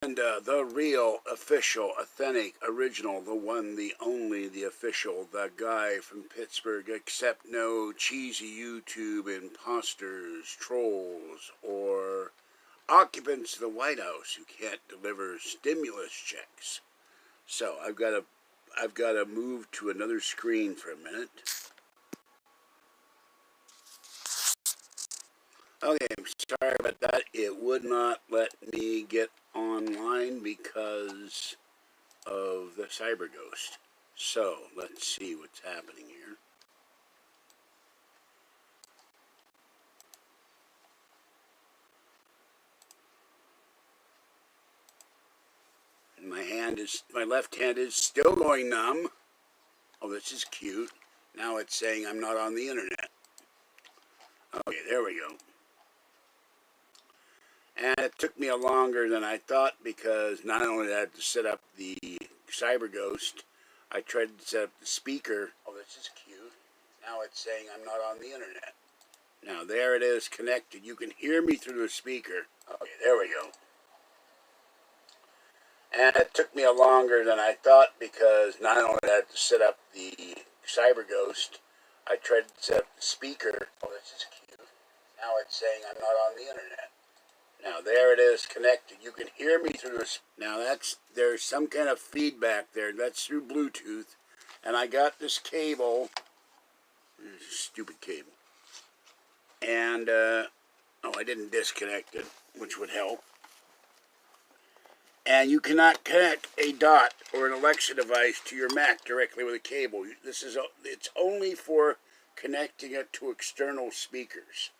And the real, official, authentic, original, the one, the only, the official, the guy from Pittsburgh, except no cheesy YouTube imposters, trolls, or occupants of the White House who can't deliver stimulus checks. So I've got to move to another screen for a minute. Okay, I'm sorry about that. It would not let me get online because of the CyberGhost. So let's see what's happening here. My left hand is still going numb. Oh, this is cute. Now it's saying I'm not on the internet. Okay, there we go. And it took me longer than I thought because not only did I have to set up the CyberGhost, I tried to set up the speaker. Oh, this is cute. Now it's saying I'm not on the internet. Now there it is connected. You can hear me through the speaker. Okay, there we go. And it took me longer than I thought because not only did I have to set up the CyberGhost, I tried to set up the speaker. Oh, this is cute. Now it's saying I'm not on the internet. Now there it is connected. You can hear me through this. Now there's some kind of feedback there. That's through Bluetooth. And I got this cable. This is a stupid cable. And, I didn't disconnect it, which would help. And you cannot connect a dot or an Alexa device to your Mac directly with a cable. It's only for connecting it to external speakers.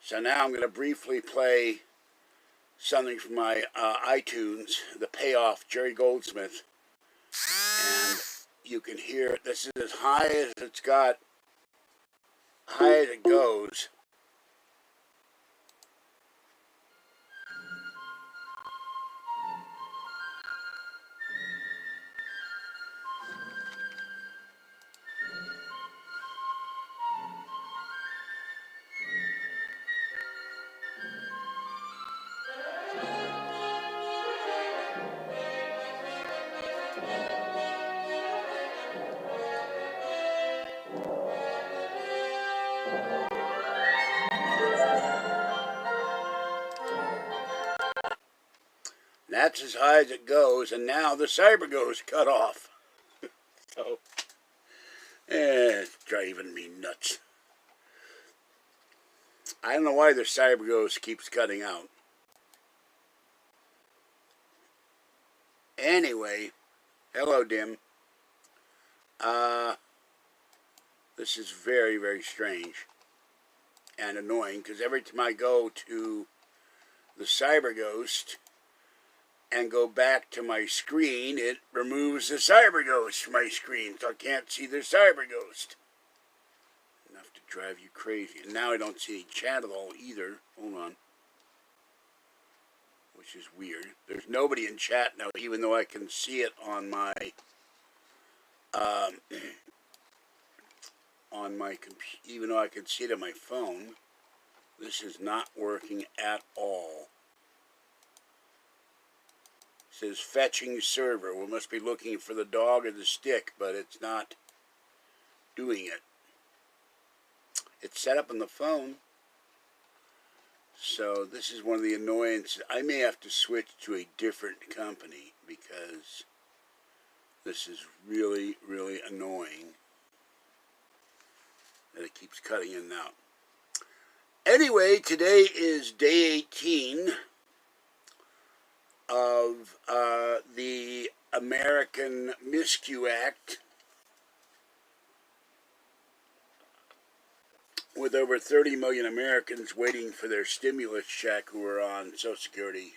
So now I'm going to briefly play something from my iTunes, The Payoff, Jerry Goldsmith. And you can hear it. This is as high as it's got, high as it goes. That's as high as it goes, and now the CyberGhost cut off. So, it's driving me nuts. I don't know why the CyberGhost keeps cutting out. Anyway, hello, Dim. This is very, very strange and annoying because every time I go to the CyberGhost and go back to my screen, it removes the CyberGhost from my screen, so I can't see the CyberGhost. Enough to drive you crazy. And now I don't see any chat at all either. Hold on. Which is weird. There's nobody in chat now, even though I can see it on my even though I can see it on my phone. This is not working at all. It says fetching server. We must be looking for the dog or the stick, but it's not doing it. It's set up on the phone. So this is one of the annoyances. I may have to switch to a different company because this is really, really annoying that it keeps cutting in and out. Anyway, today is day 18 of the American Miscue Act, with over 30 million Americans waiting for their stimulus check who are on Social Security,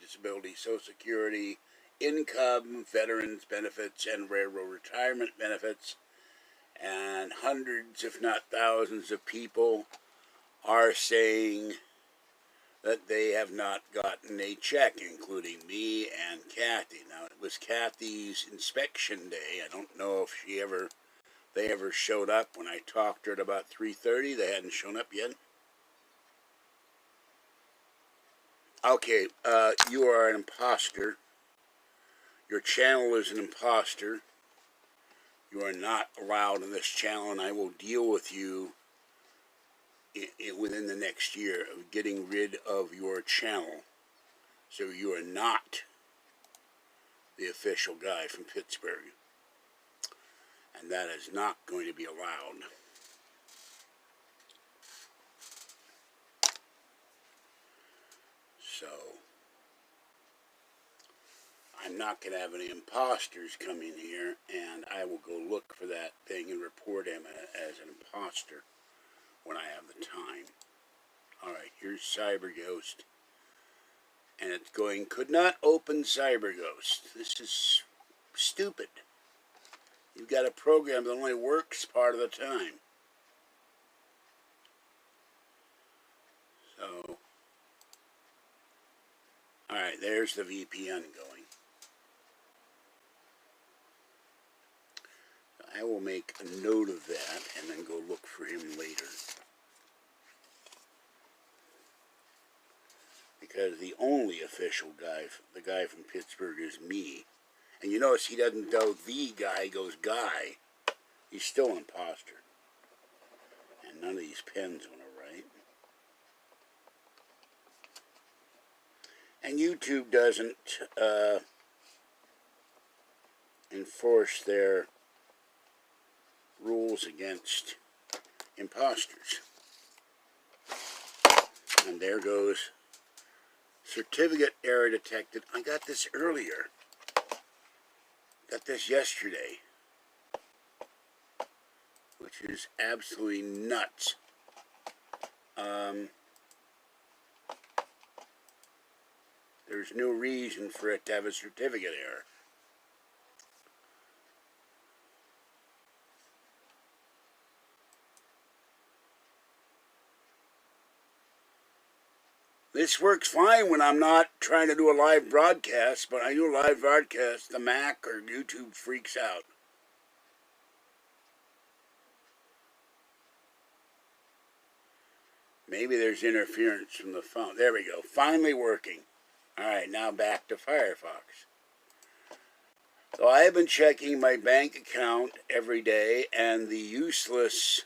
disability, Social Security, income, veterans benefits, and railroad retirement benefits. And hundreds, if not thousands, of people are saying that they have not gotten a check, including me and Kathy. Now, it was Kathy's inspection day. I don't know if they ever showed up. When I talked to her at about 3:30, they hadn't shown up yet. Okay, you are an imposter. Your channel is an imposter. You are not allowed in this channel, and I will deal with you within the next year of getting rid of your channel. So you are not the official guy from Pittsburgh. And that is not going to be allowed. So, I'm not going to have any imposters come in here, and I will go look for that thing and report him as an imposter when I have the time. Alright, here's CyberGhost. And it's going, could not open CyberGhost. This is stupid. You've got a program that only works part of the time. So, alright, there's the VPN going. I will make a note of that and then go look for him later. Because the only official guy, the guy from Pittsburgh, is me. And you notice he doesn't go the guy, he goes guy. He's still an imposter. And none of these pens want to write. And YouTube doesn't enforce their rules against imposters. And there goes certificate error detected. I got this earlier. Got this yesterday. Which is absolutely nuts. There's no reason for it to have a certificate error. This works fine when I'm not trying to do a live broadcast, but I do a live broadcast, the Mac or YouTube freaks out. Maybe there's interference from the phone. There we go. Finally working. Alright, now back to Firefox. So I have been checking my bank account every day, and the useless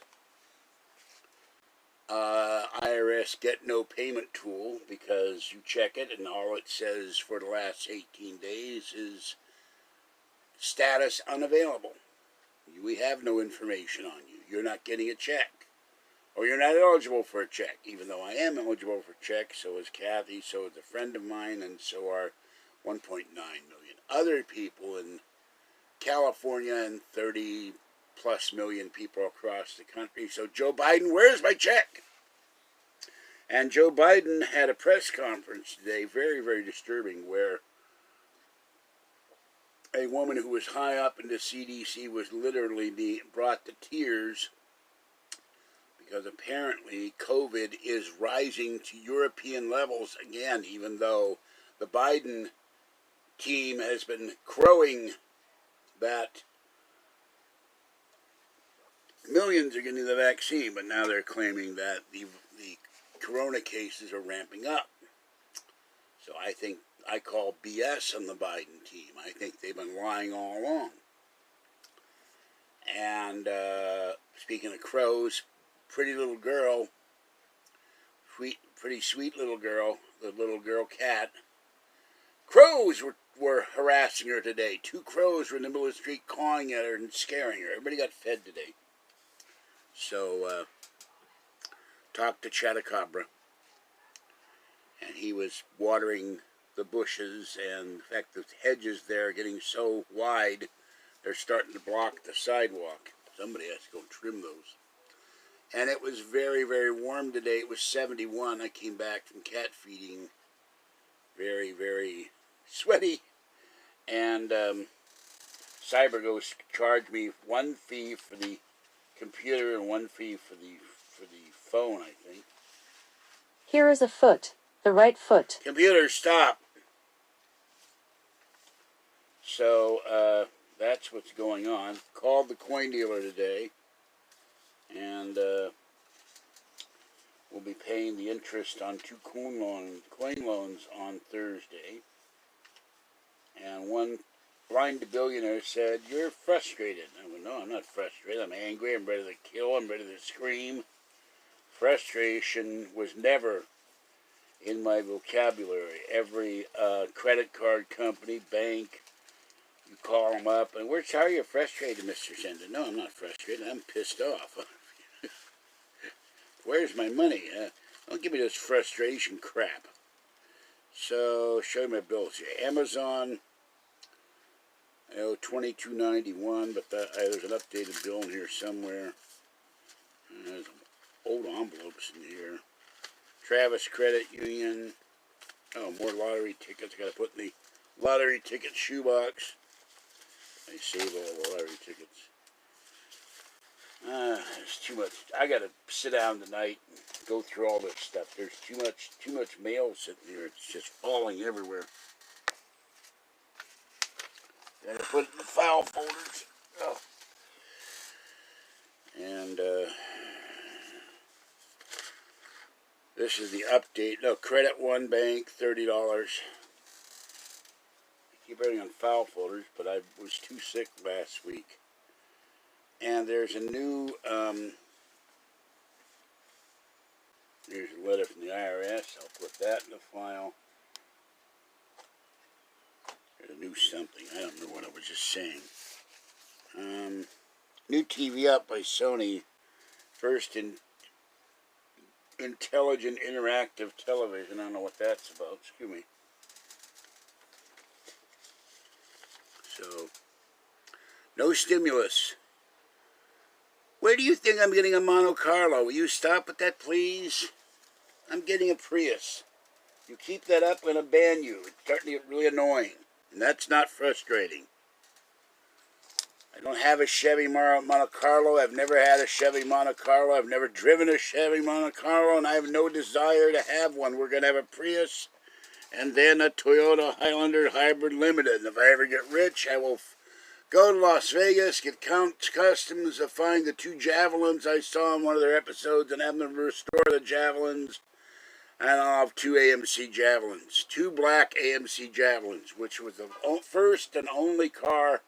IRS Get No Payment tool, because you check it and all it says for the last 18 days is status unavailable. We have no information on you. You're not getting a check. Or you're not eligible for a check, even though I am eligible for a check. So is Kathy, so is a friend of mine, and so are 1.9 million other people in California and 30 plus million people across the country. So Joe Biden, where's my check? And Joe Biden had a press conference today, very, very disturbing, where a woman who was high up in the CDC was literally being brought to tears because apparently COVID is rising to European levels again, even though the Biden team has been crowing that millions are getting the vaccine, but now they're claiming that the corona cases are ramping up. So I think I call BS on the Biden team. I think they've been lying all along. And speaking of crows, pretty little girl, pretty sweet little girl, the little girl cat, crows were harassing her today. 2 crows were in the middle of the street clawing at her and scaring her. Everybody got fed today. So, talked to Chatacabra, and he was watering the bushes, and in fact the hedges there are getting so wide, they're starting to block the sidewalk. Somebody has to go trim those. And it was very, very warm today. It was 71. I came back from cat feeding, very, very sweaty. And CyberGhost charged me 1 fee for the computer and 1 fee for the phone, I think. Here is a foot, the right foot. Computer, stop. So that's what's going on. Called the coin dealer today, and will be paying the interest on 2 coin loans on Thursday. And one blind billionaire said, "You're frustrated." I went, "No, I'm not frustrated. I'm angry. I'm ready to kill. I'm ready to scream." Frustration was never in my vocabulary. Every credit card company, bank, you call them up, and "We're sorry you're frustrated, Mr. Sender." "No, I'm not frustrated. I'm pissed off." "Where's my money? Don't give me this frustration crap." So, show you my bills here. Amazon, I owe $22.91, but there's an updated bill in here somewhere. There's old envelopes in here. Travis Credit Union. Oh, more lottery tickets. I got to put in the lottery ticket shoebox. I save all the lottery tickets. There's too much. I got to sit down tonight and go through all this stuff. There's too much mail sitting here. It's just falling everywhere. Got to put it in the file folders. Oh. And this is the update. No, Credit One Bank, $30. I keep everything on file folders, but I was too sick last week. And there's a new, here's a letter from the IRS. I'll put that in the file. There's a new something. I don't know what I was just saying. New TV up by Sony. First in intelligent interactive television. I don't know what that's about. Excuse me. So, no stimulus. Where do you think I'm getting a Monte Carlo? Will you stop with that, please? I'm getting a Prius. You keep that up, I'm going to ban you. It's starting to get really annoying. And that's not frustrating. I don't have a Chevy Monte Carlo. I've never had a Chevy Monte Carlo. I've never driven a Chevy Monte Carlo, and I have no desire to have one. We're going to have a Prius and then a Toyota Highlander Hybrid Limited. And if I ever get rich, I will go to Las Vegas, get Customs to find the 2 Javelins I saw in one of their episodes and have them restore the Javelins. And I'll have 2 AMC Javelins. 2 black AMC Javelins, which was the first and only car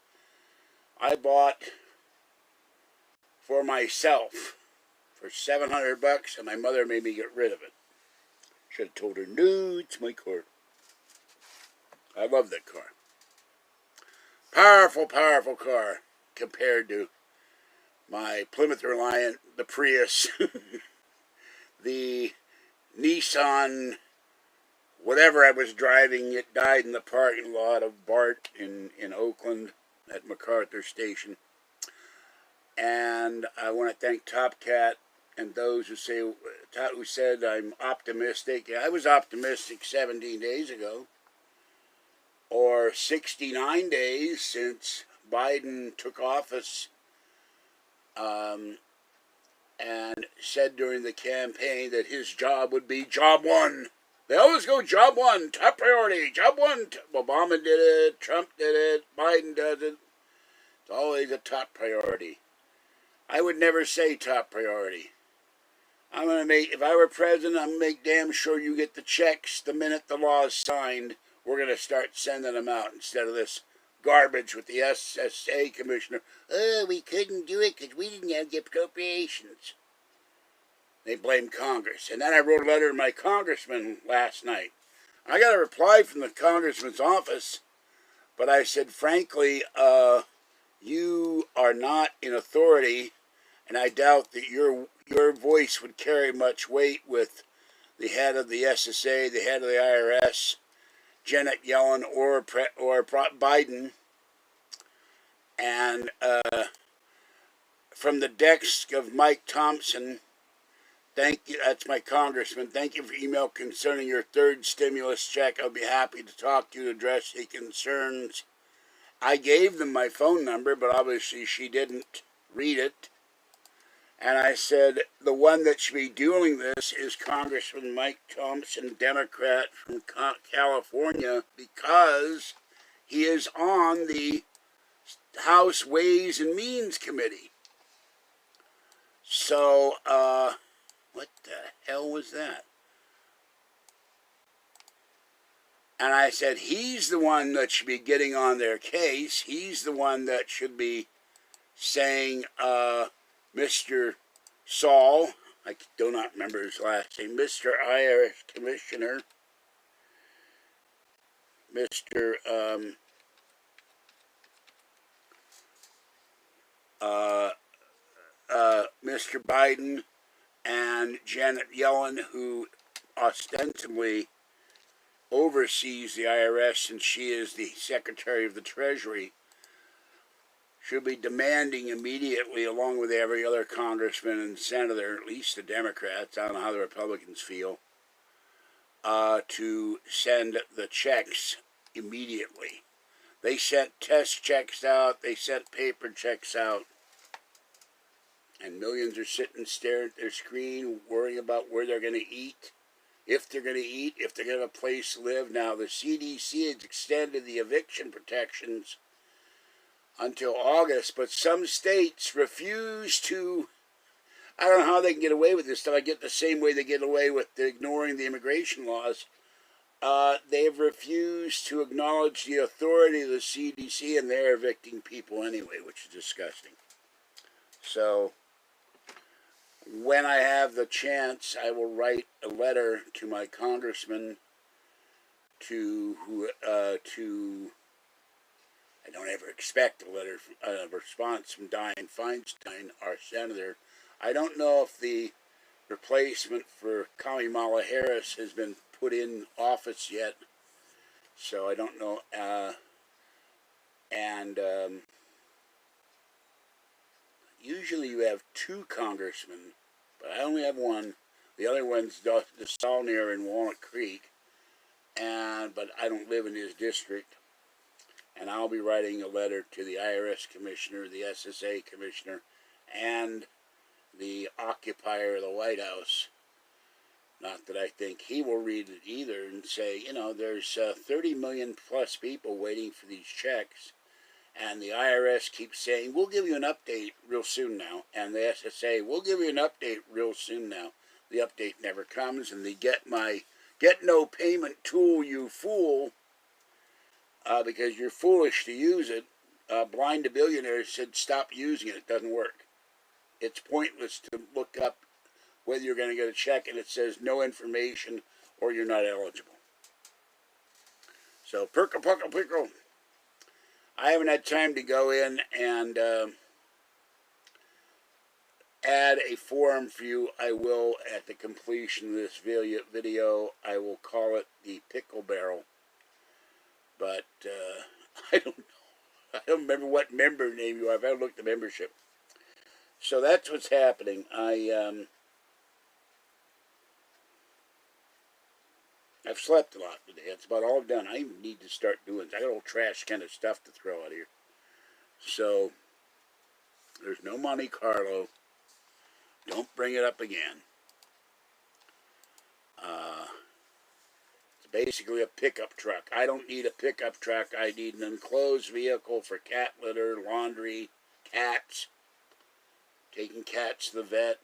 I bought for myself for $700, and my mother made me get rid of it. Should have told her, "No, it's my car." I love that car. Powerful, powerful car compared to my Plymouth Reliant, the Prius, the Nissan, whatever I was driving. It died in the parking lot of BART in Oakland at MacArthur Station. And I want to thank Top Cat and those who said I'm optimistic. I was optimistic 17 days ago, or 69 days since Biden took office, and said during the campaign that his job would be job one. They always go job one, top priority, job one. Obama did it, Trump did it, Biden does it. It's always a top priority. I would never say top priority. If I were president, I'm going to make damn sure you get the checks the minute the law is signed. We're going to start sending them out instead of this garbage with the SSA commissioner. "Oh, we couldn't do it because we didn't have the appropriations." They blame Congress. And then I wrote a letter to my congressman last night. I got a reply from the congressman's office, but I said, frankly, you are not in authority, and I doubt that your voice would carry much weight with the head of the SSA, the head of the IRS, Janet Yellen, or Biden. And from the desk of Mike Thompson, thank you. That's my congressman. Thank you for email concerning your 3rd stimulus check. I'll be happy to talk to you to address any concerns. I gave them my phone number, but obviously she didn't read it. And I said, the one that should be doing this is Congressman Mike Thompson, Democrat from California, because he is on the House Ways and Means Committee. So, What the hell was that? And I said, he's the one that should be getting on their case. He's the one that should be saying, Mr. Saul, I do not remember his last name, Mr. IRS Commissioner, Mr. Mr. Biden and Janet Yellen, who ostensibly oversees the IRS since she is the Secretary of the Treasury, should be demanding immediately, along with every other congressman and senator, at least the Democrats, I don't know how the Republicans feel, to send the checks immediately. They sent test checks out, they sent paper checks out, and millions are sitting staring at their screen, worrying about where they're going to eat, if they're going to eat, if they're going to have a place to live. Now, the CDC has extended the eviction protections until August, but some states refuse to. I don't know how they can get away with this. Till I get the same way they get away with ignoring the immigration laws. They've refused to acknowledge the authority of the CDC, and they're evicting people anyway, which is disgusting. So, when I have the chance, I will write a letter to my congressman to I don't ever expect a response from Dianne Feinstein, our senator. I don't know if the replacement for Kamala Harris has been put in office yet, so I don't know. Usually you have two congressmen, but I only have one. The other one's DeSaulnier in Walnut Creek, but I don't live in his district. And I'll be writing a letter to the IRS commissioner, the SSA commissioner, and the occupier of the White House. Not that I think he will read it either, and say, there's 30 million plus people waiting for these checks, and the IRS keeps saying, we'll give you an update real soon now, and the SSA, we'll give you an update real soon now. The update never comes, and the get no payment tool, you fool, because you're foolish to use it. Blind to Billionaires said stop using it. It doesn't work. It's pointless to look up whether you're going to get a check and it says no information or you're not eligible. So, pickle. I haven't had time to go in and add a forum for you. I will, at the completion of this video, I will call it the Pickle Barrel. But I don't know. I don't remember what member name you are. I've got to look at the membership. So that's what's happening. I've slept a lot today. That's about all I've done. I even need to start doing. I got old trash kind of stuff to throw out here. So there's no Monte Carlo. Don't bring it up again. Basically a pickup truck. I don't need a pickup truck. I need an enclosed vehicle for cat litter, laundry, cats, taking cats to the vet,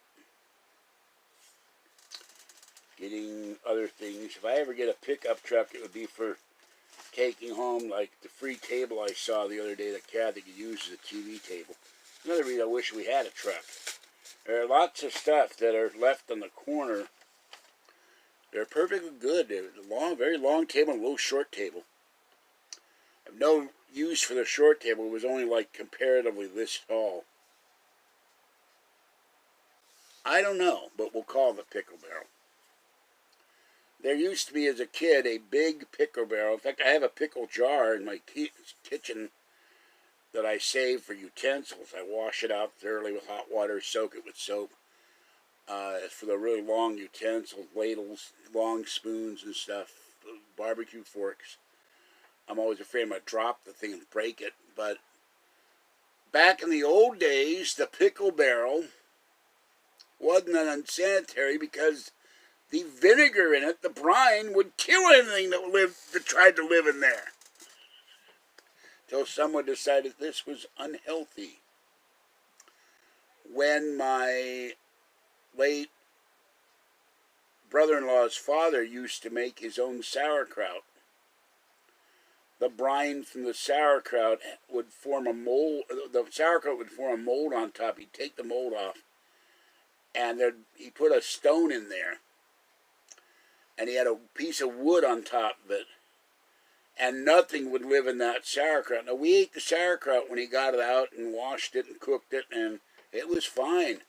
getting other things. If I ever get a pickup truck, it would be for taking home, like the free table I saw the other day that Kathy could use as a TV table. Another reason I wish we had a truck. There are lots of stuff that are left on the corner. They're perfectly good. They're a very long table and a little short table. I have no use for the short table. It was only like comparatively this tall. I don't know, but we'll call it the Pickle Barrel. There used to be, as a kid, a big pickle barrel. In fact, I have a pickle jar in my kitchen that I save for utensils. I wash it out thoroughly with hot water, soak it with soap. For the really long utensils, ladles, long spoons and stuff, barbecue forks. I'm always afraid I'm going to drop the thing and break it. But back in the old days, the pickle barrel wasn't unsanitary because the vinegar in it, the brine, would kill anything that tried to live in there. Until someone decided this was unhealthy. When my late brother-in-law's father used to make his own sauerkraut. The brine from the sauerkraut would form a mold. The sauerkraut would form a mold on top. He'd take the mold off, and he put a stone in there, and he had a piece of wood on top of it, and nothing would live in that sauerkraut. Now, we ate the sauerkraut when he got it out and washed it and cooked it, and it was fine.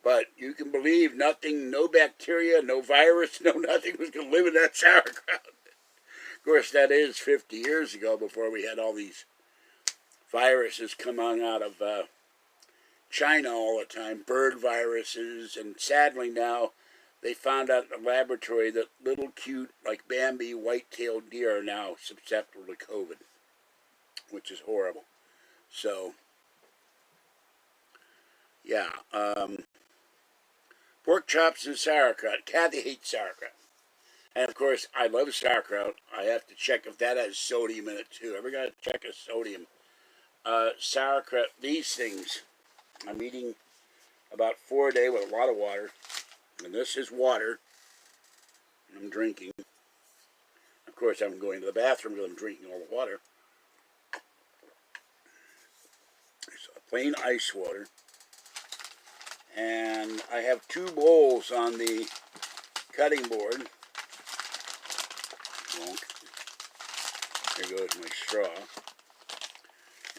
But you can believe nothing, no bacteria, no virus, no nothing was going to live in that sauerkraut. Of course, that is 50 years ago, before we had all these viruses coming out of China all the time, bird viruses, and sadly now they found out in the laboratory that little cute, like Bambi, white-tailed deer are now susceptible to COVID, which is horrible. So, yeah, pork chops and sauerkraut. Kathy hates sauerkraut. And of course, I love sauerkraut. I have to check if that has sodium in it too. Ever got to check a sodium? Sauerkraut, these things, I'm eating about 4 a day with a lot of water. And this is water. I'm drinking. Of course, I'm going to the bathroom because I'm drinking all the water. It's plain ice water. And I have 2 bowls on the cutting board. Here goes my straw.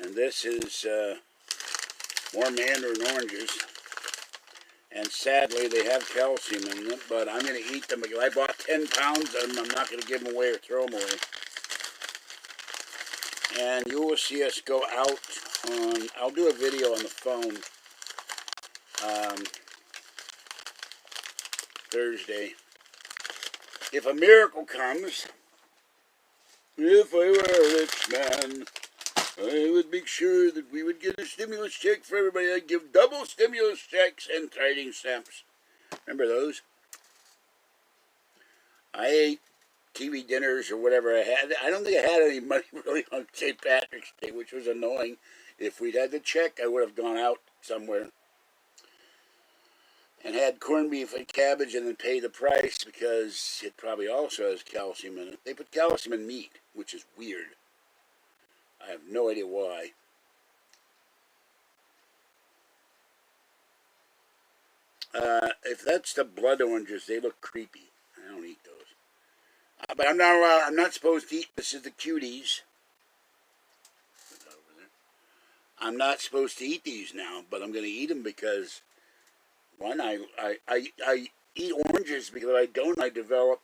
And this is more mandarin oranges. And sadly, they have calcium in them, but I'm going to eat them because I bought 10 pounds of them. I'm not going to give them away or throw them away. And you will see us go out on, I'll do a video on the phone Thursday. If a miracle comes, if I were a rich man, I would make sure that we would get a stimulus check for everybody. I'd give double stimulus checks and trading stamps. Remember those? I ate TV dinners or whatever I had. I don't think I had any money really on St. Patrick's Day, which was annoying. If we'd had the check, I would have gone out somewhere and had corned beef and cabbage and then pay the price because it probably also has calcium in it. They put calcium in meat, which is weird. I have no idea why. If that's the blood oranges, they look creepy. I don't eat those. But I'm not allowed. I'm not supposed to eat. This is the cuties. I'm not supposed to eat these now, but I'm going to eat them because one, I eat oranges because I don't. I develop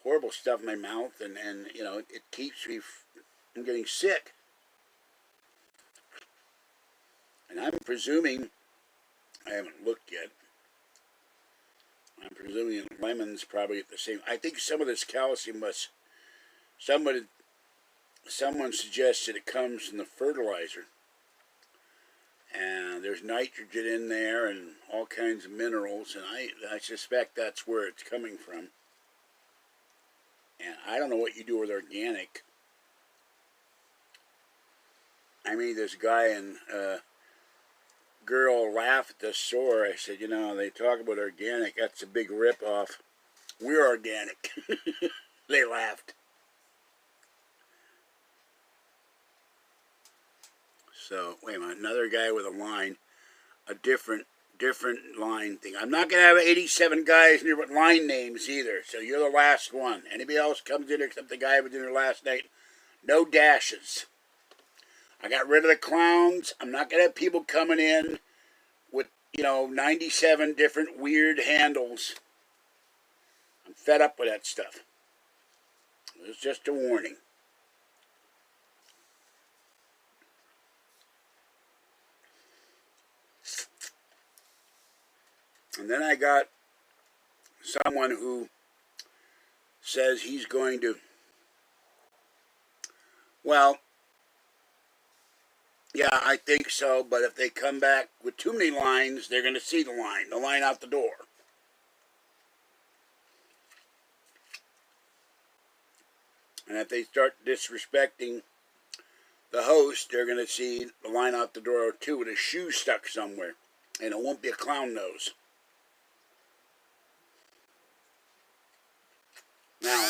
horrible stuff in my mouth, and you know it keeps me from getting sick. And I'm presuming, I haven't looked yet, I'm presuming lemons probably at the same. I think some of this calcium must, someone suggested it comes from the fertilizer. And there's nitrogen in there and all kinds of minerals, and I suspect that's where it's coming from. And I don't know what you do with organic. I mean, this guy and girl laughed at the store. I said, you know, they talk about organic. That's a big rip-off. We're organic. They laughed. So, wait a minute. Another guy with a line. A different line thing. I'm not going to have 87 guys near with line names either. So, you're the last one. Anybody else comes in except the guy with dinner last night, no dashes. I got rid of the clowns. I'm not going to have people coming in with, 97 different weird handles. I'm fed up with that stuff. It's just a warning. And then I got someone who says he's going to, well, yeah, I think so, but if they come back with too many lines, they're going to see the line out the door. And if they start disrespecting the host, they're going to see the line out the door too with a shoe stuck somewhere. And it won't be a clown nose. Now,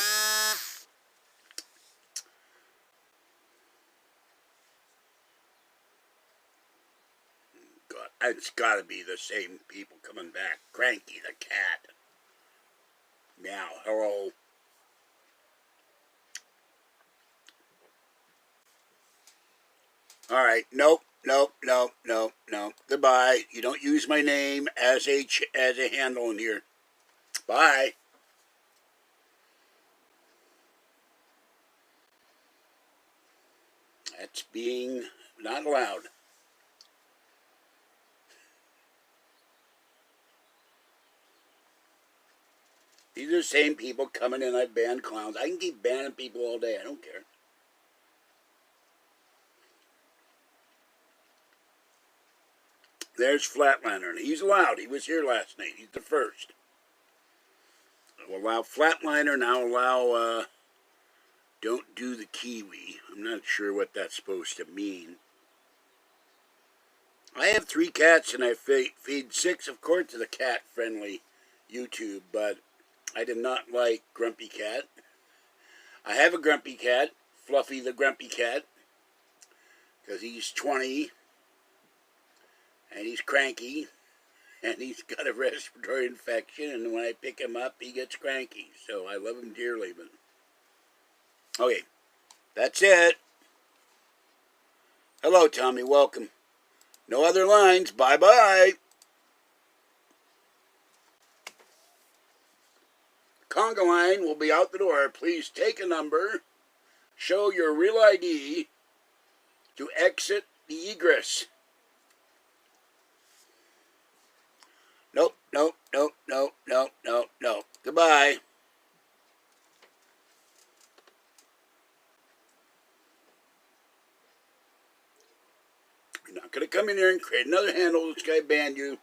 God, it's got to be the same people coming back. Cranky the cat. Meow. Hello. All right. Nope. Nope. Nope. Nope. Nope. Goodbye. You don't use my name as a handle in here. Bye. That's being not allowed. These are the same people coming in. I ban clowns. I can keep banning people all day. I don't care. There's Flatliner. He's allowed. He was here last night. He's the first. I'll allow Flatliner, and I'll allow Don't Do the Kiwi. I'm not sure what that's supposed to mean. I have 3 cats, and I feed 6, of course, to the cat-friendly YouTube, but I did not like Grumpy Cat. I have a Grumpy Cat, Fluffy the Grumpy Cat, because he's 20, and he's cranky, and he's got a respiratory infection, and when I pick him up, he gets cranky, so I love him dearly. But okay, that's it. Hello, Tommy, welcome. No other lines, bye-bye. Conga line will be out the door. Please take a number, show your real ID to exit the egress. Nope, nope, nope, nope, nope, nope, nope. Goodbye. You're not going to come in here and create another handle. This guy banned you.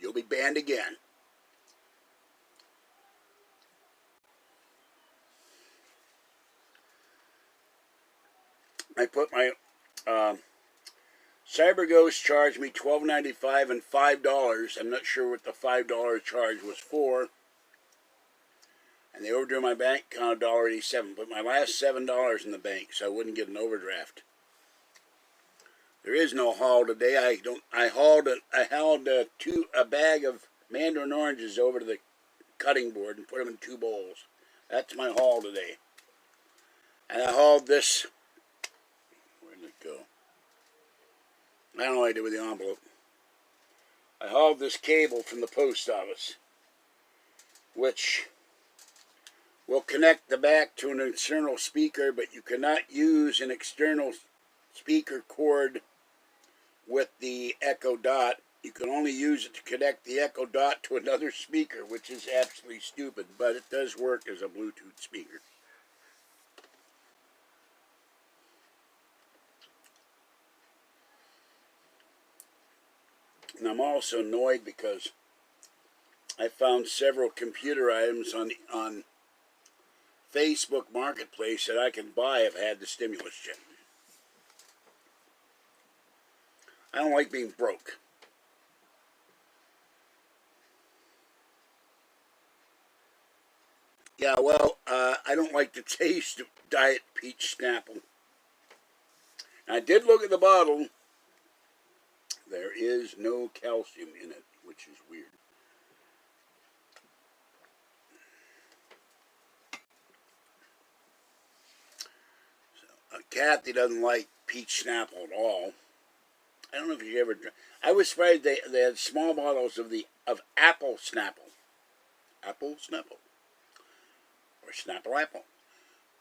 You'll be banned again. I put my CyberGhost charged me $12.95 and $5. I'm not sure what the $5 charge was for. And they overdrew my bank account $1.87. Put my last $7 in the bank so I wouldn't get an overdraft. There is no haul today. I hauled a bag of mandarin oranges over to the cutting board and put them in 2 bowls. That's my haul today. And I hauled this. Where did it go? I don't know what I did with the envelope. I hauled this cable from the post office, which will connect the back to an external speaker, but you cannot use an external speaker cord with the Echo Dot. You can only use it to connect the Echo Dot to another speaker, which is absolutely stupid, but it does work as a Bluetooth speaker. And I'm also annoyed because I found several computer items on Facebook Marketplace that I can buy if I had the stimulus check. I don't like being broke. Yeah, well, I don't like the taste of Diet Peach Snapple. I did look at the bottle. There is no calcium in it, which is weird. So, Kathy doesn't like peach Snapple at all. I don't know if you ever. I was surprised they had small bottles of apple Snapple, apple Snapple, or Snapple Apple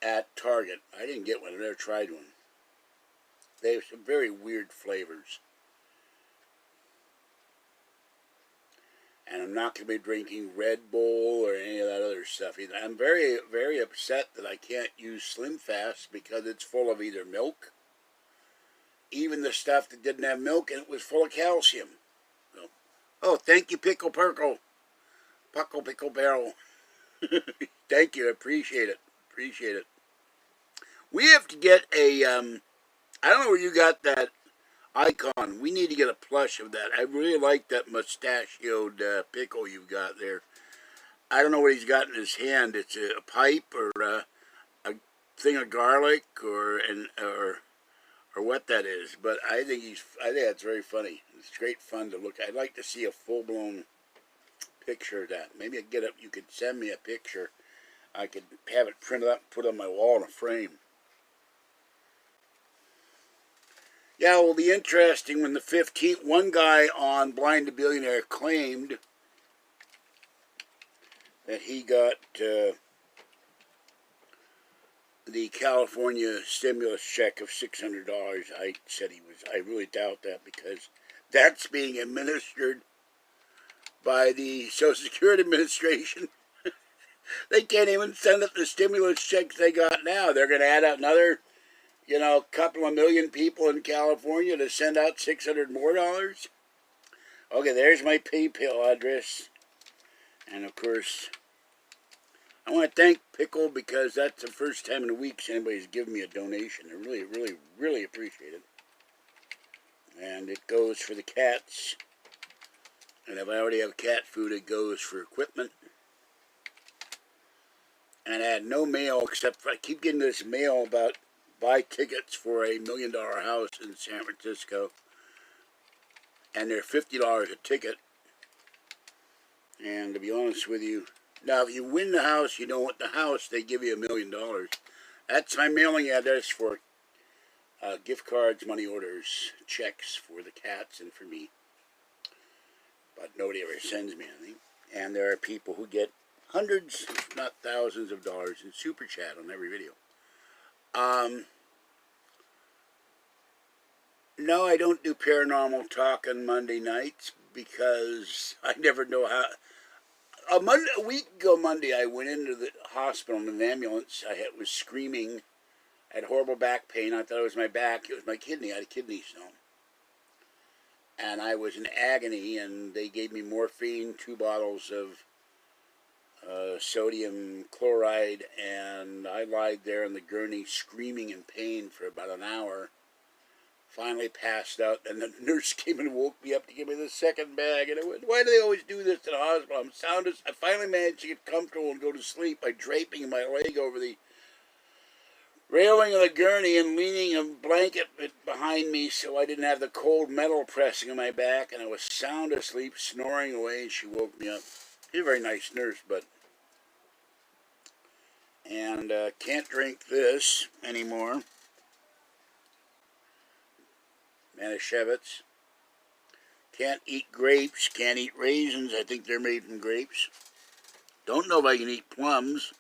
at Target. I didn't get one. I never tried one. They have some very weird flavors. And I'm not going to be drinking Red Bull or any of that other stuff either. I'm very, very upset that I can't use Slim Fast because it's full of either milk, even the stuff that didn't have milk, and it was full of calcium. So, oh, thank you, Pickle Perkle. Pickle Barrel. Thank you, I appreciate it. Appreciate it. We have to get a, I don't know where you got that icon. We need to get a plush of that. I really like that mustachioed pickle you've got there. I don't know what he's got in his hand. It's a pipe or a thing of garlic or what that is. But I think that's very funny. It's great fun to look at. I'd like to see a full-blown picture of that. Maybe you could send me a picture. I could have it printed up and put on my wall in a frame. Yeah, it will be interesting when the 15th, one guy on Blind to Billionaire claimed that he got the California stimulus check of $600. I said I really doubt that, because that's being administered by the Social Security Administration. They can't even send up the stimulus checks they got now. They're going to add out another, couple of million people in California to send out $600 more. Okay, there's my PayPal address. And of course, I want to thank Pickle, because that's the first time in weeks anybody's given me a donation. I really, really, really appreciate it. And it goes for the cats. And if I already have cat food, it goes for equipment. And I had no mail, except I keep getting this mail about buy tickets for a $1 million house in San Francisco. And they're $50 a ticket. And to be honest with you, now if you win the house, you don't want the house, they give you $1 million. That's my mailing address for gift cards, money orders, checks for the cats and for me. But nobody ever sends me anything. And there are people who get hundreds, if not thousands of dollars in Super Chat on every video. No, I don't do paranormal talk on Monday nights, because I never know how. A week ago Monday, I went into the hospital in an ambulance. I was screaming. I had horrible back pain. I thought it was my back. It was my kidney. I had a kidney stone. And I was in agony, and they gave me morphine, 2 bottles of sodium chloride, and I lied there on the gurney screaming in pain for about an hour. Finally passed out, and the nurse came and woke me up to give me the second bag. And I went, why do they always do this in the hospital? I'm sound as... I finally managed to get comfortable and go to sleep by draping my leg over the railing of the gurney and leaning a blanket behind me so I didn't have the cold metal pressing on my back. And I was sound asleep, snoring away, and she woke me up. She's a very nice nurse, but... And can't drink this anymore. Manischewitz. Can't eat grapes. Can't eat raisins. I think they're made from grapes. Don't know if I can eat plums.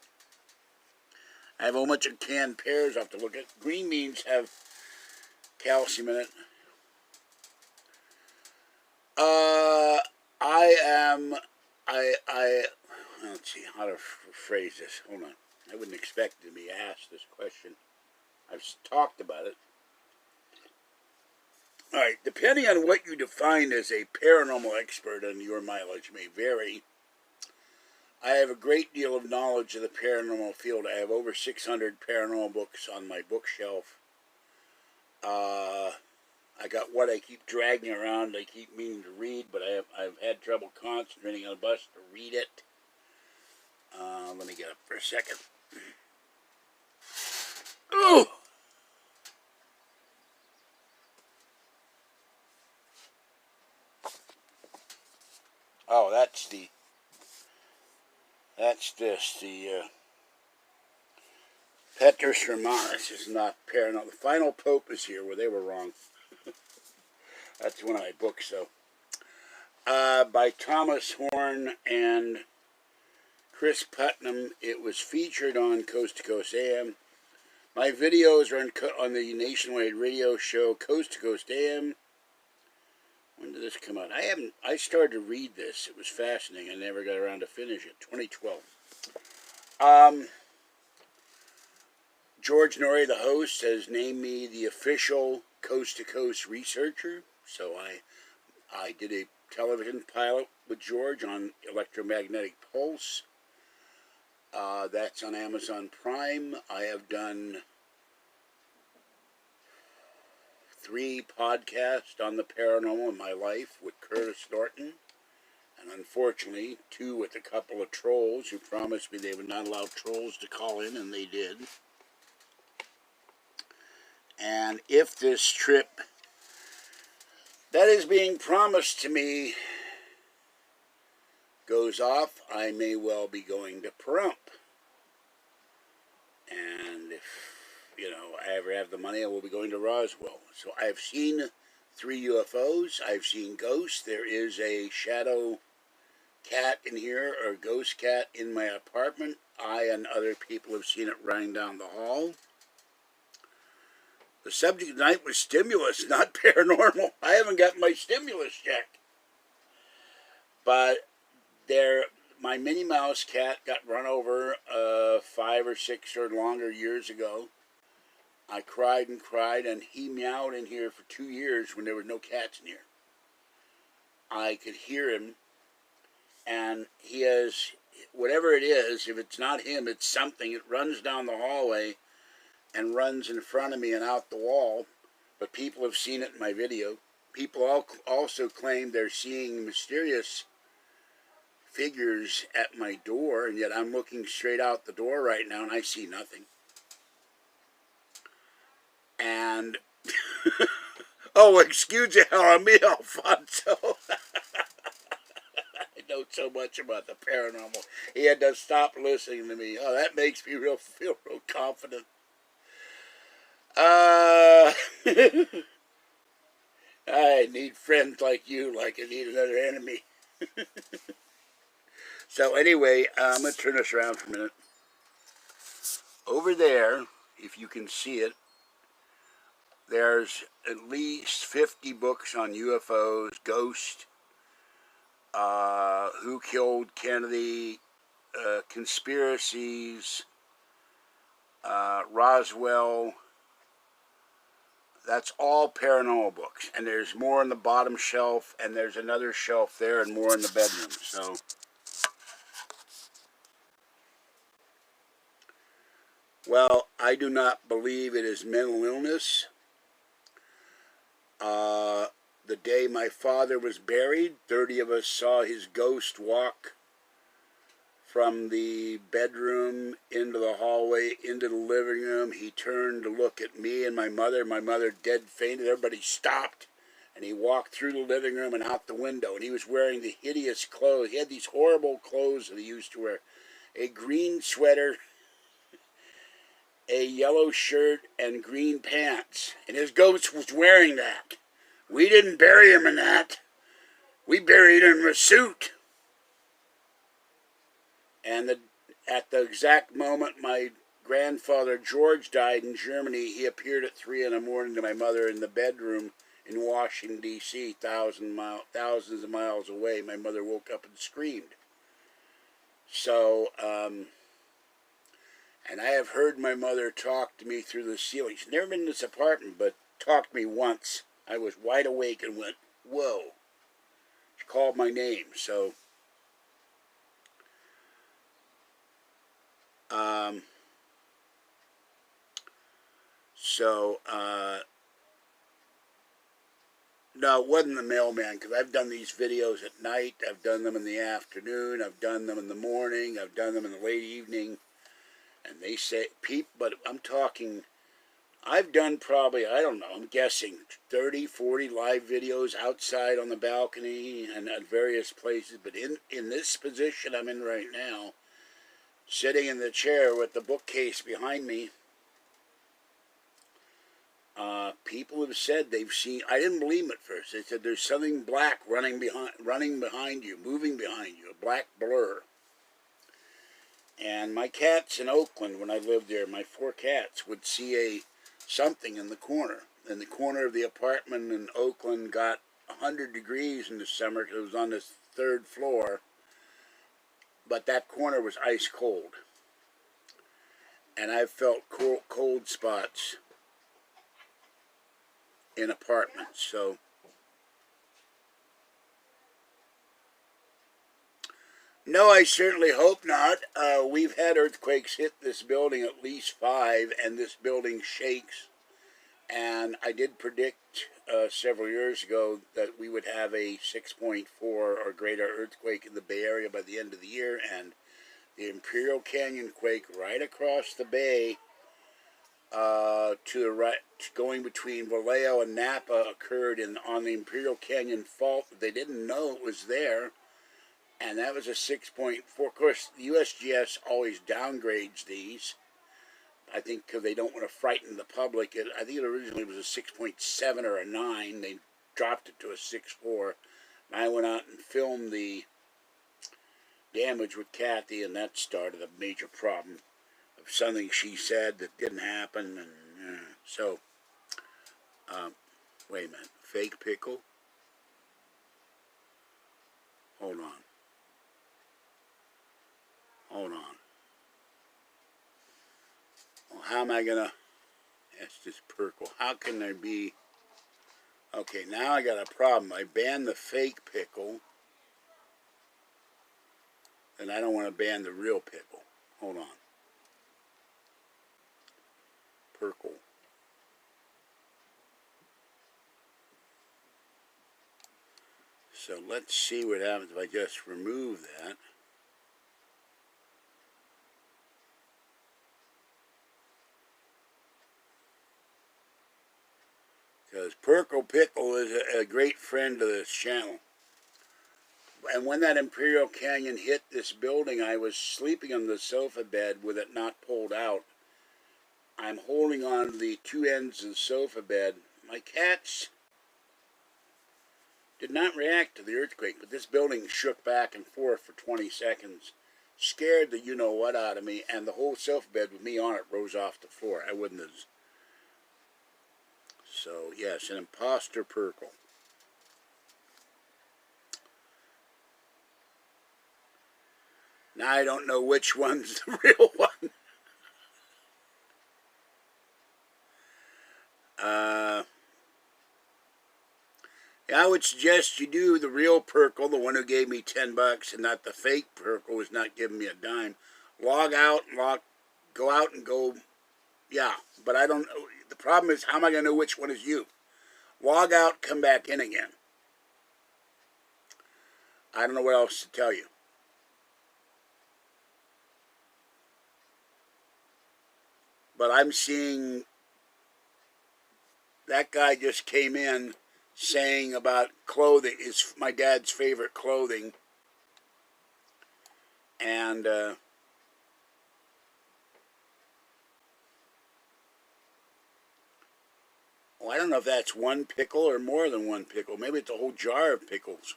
I have a whole bunch of canned pears I have to look at. Green beans have calcium in it. Let's see how to phrase this. Hold on. I wouldn't expect to be asked this question. I've talked about it. All right, depending on what you define as a paranormal expert, and your mileage may vary, I have a great deal of knowledge of the paranormal field. I have over 600 paranormal books on my bookshelf. I got what I keep dragging around. I keep meaning to read, but I've had trouble concentrating on a bus to read it. Let me get up for a second. Ooh! Oh, that's this, the Petrus Romanus is not paranormal. The Final Pope is here, where they were wrong. That's one of my books, though. By Thomas Horn and Chris Putnam. It was featured on Coast to Coast AM. My videos are on the nationwide radio show Coast to Coast AM. When did this come out? I started to read this. It was fascinating. I never got around to finish it. 2012. George Norrie, the host, has named me the official Coast to Coast researcher. So I did a television pilot with George on electromagnetic pulse. That's on Amazon Prime. I have done 3 podcasts on the paranormal in my life with Curtis Norton. And unfortunately, two with a couple of trolls who promised me they would not allow trolls to call in, and they did. And if this trip that is being promised to me goes off, I may well be going to Pahrump. And if, I ever have the money, I will be going to Roswell. So I've seen 3 UFOs. I've seen ghosts. There is a shadow cat in here, or ghost cat in my apartment. I and other people have seen it running down the hall. The subject tonight was stimulus, not paranormal. I haven't got my stimulus check. But my Minnie Mouse cat got run over 5 or 6 or longer years ago. I cried and cried, and he meowed in here for 2 years when there were no cats in here. I could hear him, and he has, whatever it is, if it's not him, it's something. It runs down the hallway and runs in front of me and out the wall, but people have seen it in my video. People also claim they're seeing mysterious figures at my door, and yet I'm looking straight out the door right now and I see nothing. And oh, excuse me, Alfonso. I know so much about the paranormal. He had to stop listening to me. Oh, that makes me feel real confident. I need friends like you, like I need another enemy. So anyway, I'm going to turn this around for a minute. Over there, if you can see it, there's at least 50 books on UFOs, ghosts, who killed Kennedy, conspiracies, Roswell. That's all paranormal books. And there's more on the bottom shelf, and there's another shelf there, and more in the bedroom. So well, I do not believe it is mental illness. The day my father was buried, 30 of us saw his ghost walk from the bedroom into the hallway, into the living room. He turned to look at me and my mother. My mother dead fainted. Everybody stopped. And he walked through the living room and out the window. And he was wearing the hideous clothes. He had these horrible clothes that he used to wear. A green sweater, a yellow shirt, and green pants. And his ghost was wearing that. We didn't bury him in that. We buried him in a suit. And at the exact moment my grandfather George died in Germany, he appeared at 3 in the morning to my mother in the bedroom in Washington, D.C., thousands of miles away. My mother woke up and screamed. So, and I have heard my mother talk to me through the ceiling. She's never been in this apartment, but talked to me once. I was wide awake and went, whoa. She called my name, so no, it wasn't the mailman, because I've done these videos at night, I've done them in the afternoon, I've done them in the morning, I've done them in the late evening, and they say, but I'm talking, I've done probably, I don't know, I'm guessing 30, 40 live videos outside on the balcony and at various places, but in this position I'm in right now, sitting in the chair with the bookcase behind me, people have said they've seen, I didn't believe them at first, they said there's something black running behind you, moving behind you, a black blur. And my cats in Oakland, when I lived there, my 4 cats would see something in the corner. And the corner of the apartment in Oakland got 100 degrees in the summer because it was on the 3rd floor. But that corner was ice cold. And I've felt cold spots in apartments. So no, I certainly hope not. We've had earthquakes hit this building, at least 5, and this building shakes. And I did predict several years ago that we would have a 6.4 or greater earthquake in the Bay Area by the end of the year, and the Imperial Canyon quake right across the bay to the right, going between Vallejo and Napa, occurred on the Imperial Canyon fault. They didn't know it was there, and that was a 6.4. Of course, the USGS always downgrades these, I think, because they don't want to frighten the public. I think it originally was a 6.7 or a 9. They dropped it to a 6.4. I went out and filmed the damage with Kathy, and that started a major problem of something she said that didn't happen. And so, wait a minute. Fake pickle? Hold on. Hold on. Well, how am I going to... That's just Perkle. How can there be... Okay, now I got a problem. I banned the fake pickle, and I don't want to ban the real pickle. Hold on. Perkle. So let's see what happens if I just remove that. Because Perkle Pickle is a great friend of this channel. And when that Imperial Canyon hit this building, I was sleeping on the sofa bed with it not pulled out. I'm holding on to the two ends of the sofa bed. My cats did not react to the earthquake, but this building shook back and forth for 20 seconds. Scared the you-know-what out of me, and the whole sofa bed with me on it rose off the floor. I wouldn't have... So, yes, an imposter Perkle. Now I don't know which one's the real one. I would suggest you do the real Perkle, the one who gave me $10, and not the fake Perkle who's not giving me a dime. Log out, go out and go, yeah, but I don't know. The problem is, how am I going to know which one is you? Log out, come back in again. I don't know what else to tell you. But I'm seeing that guy just came in saying about clothing is my dad's favorite clothing. And well, I don't know if that's one pickle or more than one pickle. Maybe it's a whole jar of pickles.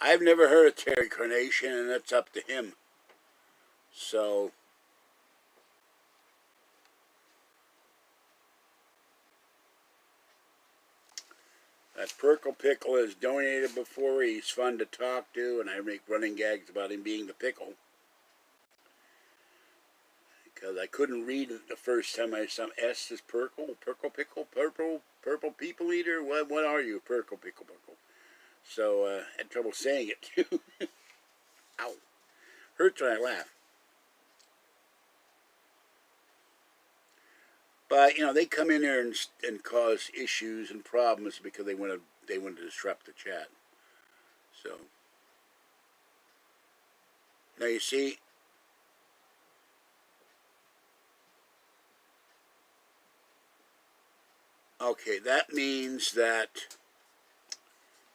I've never heard of Terry Carnation, and that's up to him. So, that Perkle Pickle is donated before. He's fun to talk to, and I make running gags about him being the pickle. Because I couldn't read it the first time I saw him. S is Perkle, Perkle Pickle, Purple People Eater? What are you, Perkle Pickle Pickle? So, I had trouble saying it too. Ow. Hurts when I laugh. But, you know, they come in there and cause issues and problems because they want to disrupt the chat. So, now you see, okay, that means that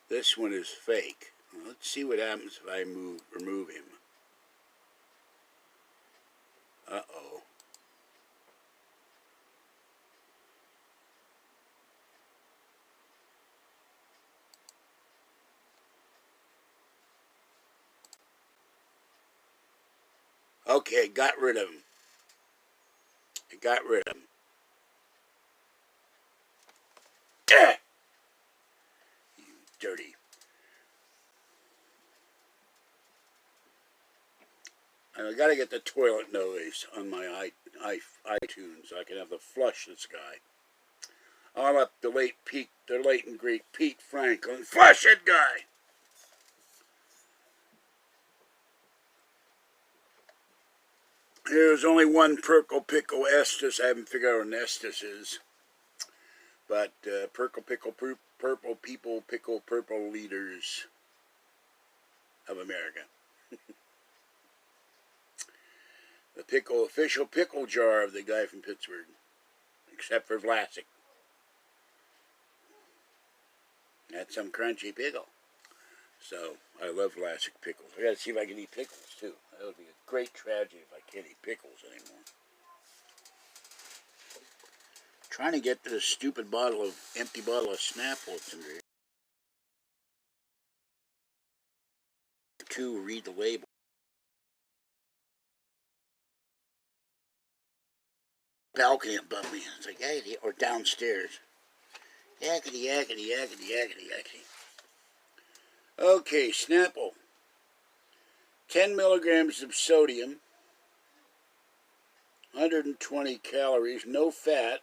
this one is fake. Well, let's see what happens if I remove him. Uh-oh. Okay, got rid of him. I got rid of him. You dirty. And I got to get the toilet noise on my iTunes so I can have the flush this guy. All up the late and great Pete Franklin. Flush it, guy! There's only one Purple Pickle Estes. I haven't figured out what an Estes is. But Purple Pickle, Purple People, Pickle, Purple Leaders of America. The official pickle jar of the guy from Pittsburgh. Except for Vlasic. That's some crunchy pickle. So, I love Vlasic pickles. I gotta see if I can eat pickles, too. That would be a great tragedy if I can't eat pickles anymore. Trying to get this stupid empty bottle of Snapple in there. To read the label. Balcony above me. It's like, yakety, or downstairs. Yakety, yakety, yakety, yakety, yakety. Okay, Snapple. 10 milligrams of sodium. 120 calories. No fat.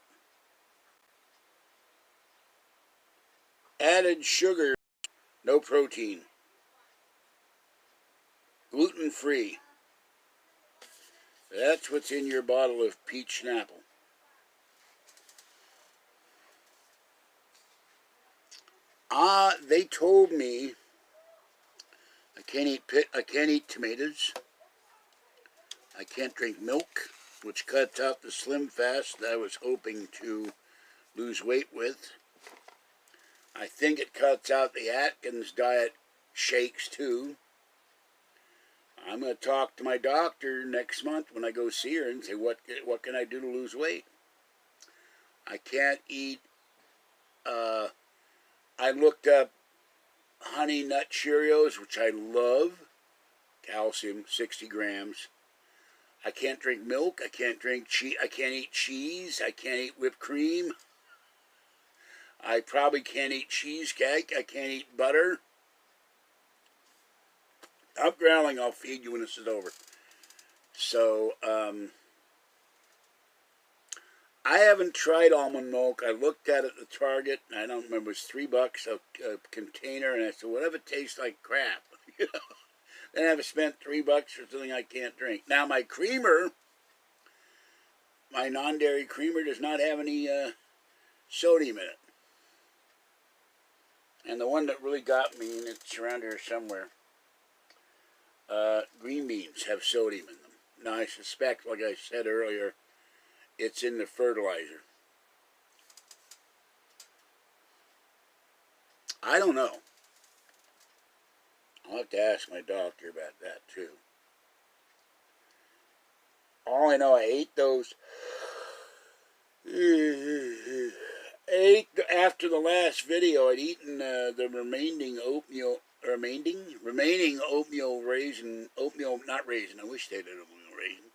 Added sugar. No protein. Gluten-free. That's what's in your bottle of peach Snapple. They told me I can't eat tomatoes. I can't drink milk, which cuts out the Slim Fast that I was hoping to lose weight with. I think it cuts out the Atkins diet shakes too. I'm going to talk to my doctor next month when I go see her and say, what can I do to lose weight? I can't eat, I looked up Honey Nut Cheerios, which I love. Calcium, 60 grams. I can't drink milk. I can't drink cheese. I can't eat cheese. I can't eat whipped cream. I probably can't eat cheesecake. I can't eat butter. I'm growling. I'll feed you when this is over. So, I haven't tried almond milk. I looked at it at the Target, and I don't remember, it was $3 a container, and I said, what if it tastes like crap? Then I've spent $3 for something I can't drink. Now, my creamer, my non-dairy creamer, does not have any sodium in it. And the one that really got me, and it's around here somewhere, green beans have sodium in them. Now, I suspect, like I said earlier, it's in the fertilizer. I don't know. I'll have to ask my doctor about that, too. All I know, I ate those. After the last video, I'd eaten the remaining oatmeal not raisin, I wish they did oatmeal raisin.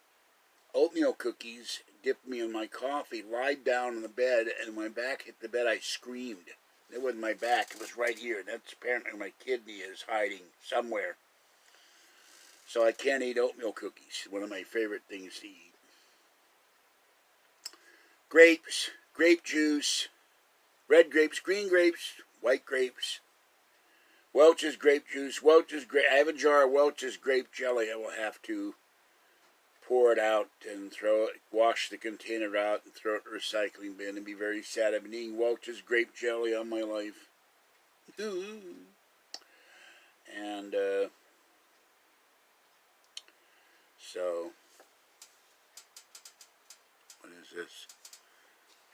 Oatmeal cookies, dipped me in my coffee, lied down on the bed, and when my back hit the bed, I screamed. It wasn't my back, it was right here. That's apparently where my kidney is hiding somewhere. So I can't eat oatmeal cookies, one of my favorite things to eat. Grapes, grape juice, red grapes, green grapes, white grapes, Welch's grape juice, I have a jar of Welch's grape jelly. I will have to pour it out and wash the container out and throw it in the recycling bin and be very sad. I've been eating Welch's grape jelly all my life. And, so, what is this?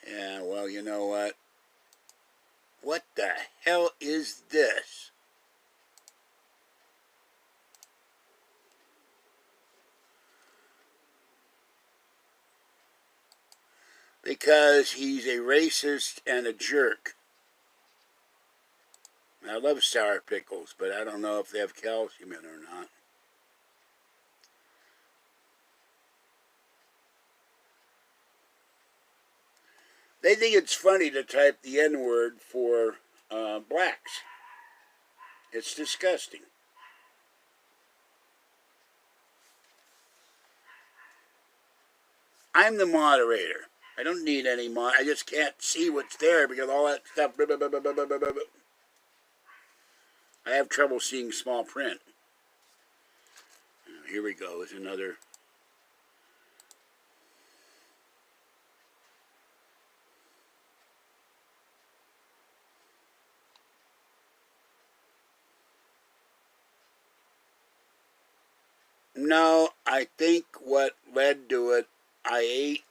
Yeah, well, you know what? What the hell is this? Because he's a racist and a jerk. I love sour pickles, but I don't know if they have calcium in or not. They think it's funny to type the N-word for blacks. It's disgusting. I'm the moderator. I don't need any I just can't see what's there because all that stuff. I have trouble seeing small print. Here we go. Is another. No, I think what led to it, I ate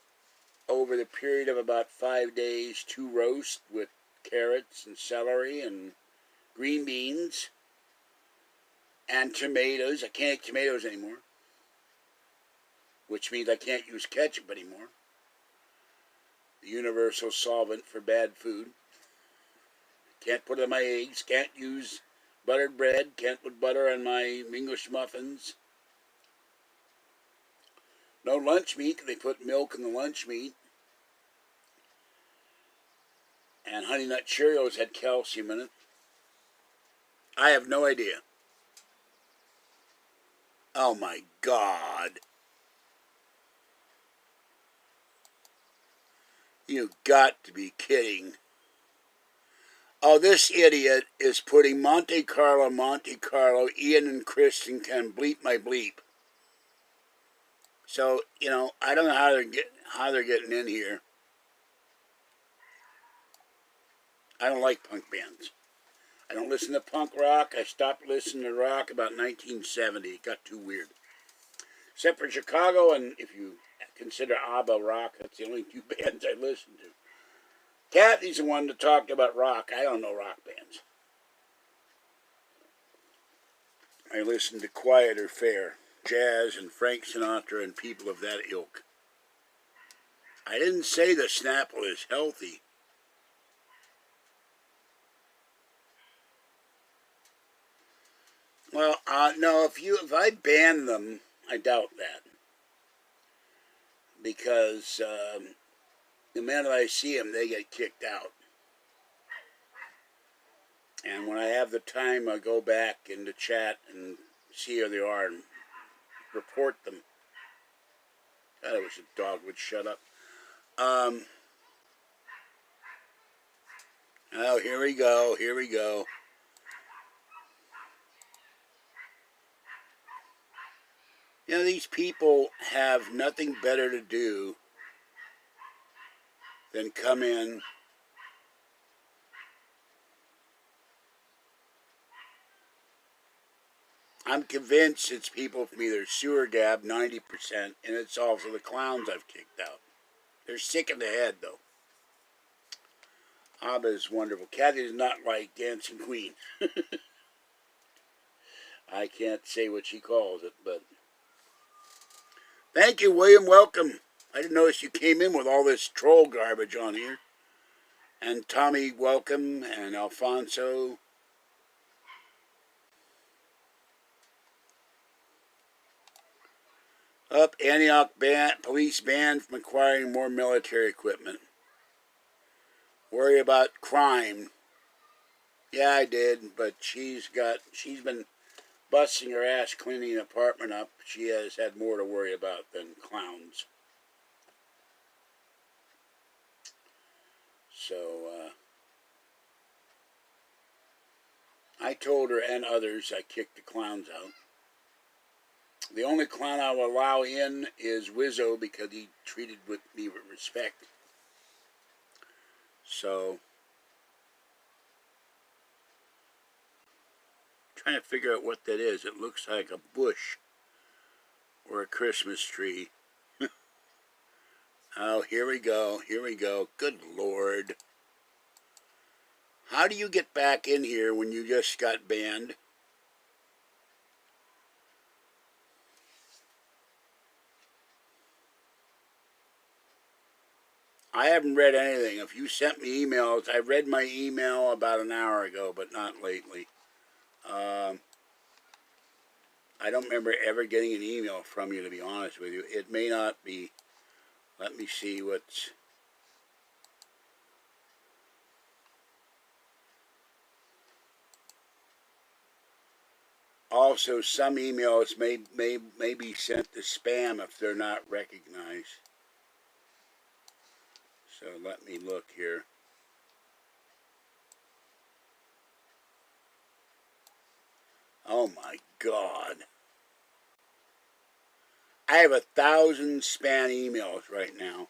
over the period of about 5 days 2 roasts with carrots and celery and green beans and tomatoes. I can't eat tomatoes anymore, which means I can't use ketchup anymore. The universal solvent for bad food. Can't put it on my eggs. Can't use buttered bread. Can't put butter on my English muffins. No lunch meat, because they put milk in the lunch meat. And Honey Nut Cheerios had calcium in it. I have no idea. Oh my God. You've got to be kidding. Oh, this idiot is putting Monte Carlo, Ian and Kristen can bleep my bleep. So, I don't know how they're getting in here. I don't like punk bands. I don't listen to punk rock. I stopped listening to rock about 1970. It got too weird. Except for Chicago, and if you consider ABBA rock, that's the only two bands I listen to. Kathy's the one that talked about rock. I don't know rock bands. I listen to quieter fare, jazz and Frank Sinatra and people of that ilk. I didn't say the Snapple is healthy. Well, no, if I ban them, I doubt that. Because the minute I see them, they get kicked out. And when I have the time, I go back into chat and see how they are and report them. I wish a dog would shut up. Oh, here we go. These people have nothing better to do than come in I'm convinced it's people from either sewer gab, 90%, and it's also the clowns I've kicked out. They're sick in the head, though. ABBA is wonderful. Kathy does not like Dancing Queen. I can't say what she calls it, but... Thank you, William. Welcome. I didn't notice you came in with all this troll garbage on here. And Tommy, welcome. And Alfonso. Up, Antioch police banned from acquiring more military equipment. Worry about crime. Yeah, I did, but she's been busting her ass cleaning the apartment up. She has had more to worry about than clowns. So, I told her and others I kicked the clowns out. The only clown I will allow in is Wizzo because he treated me with respect. So, trying to figure out what that is. It looks like a bush or a Christmas tree. Oh, here we go. Good Lord. How do you get back in here when you just got banned? I haven't read anything. If you sent me emails, I read my email about an hour ago, but not lately. I don't remember ever getting an email from you, to be honest with you. It may not be. Let me see what's... Also, some emails may be sent to spam if they're not recognized. So let me look here. Oh my God. I have 1,000 spam emails right now.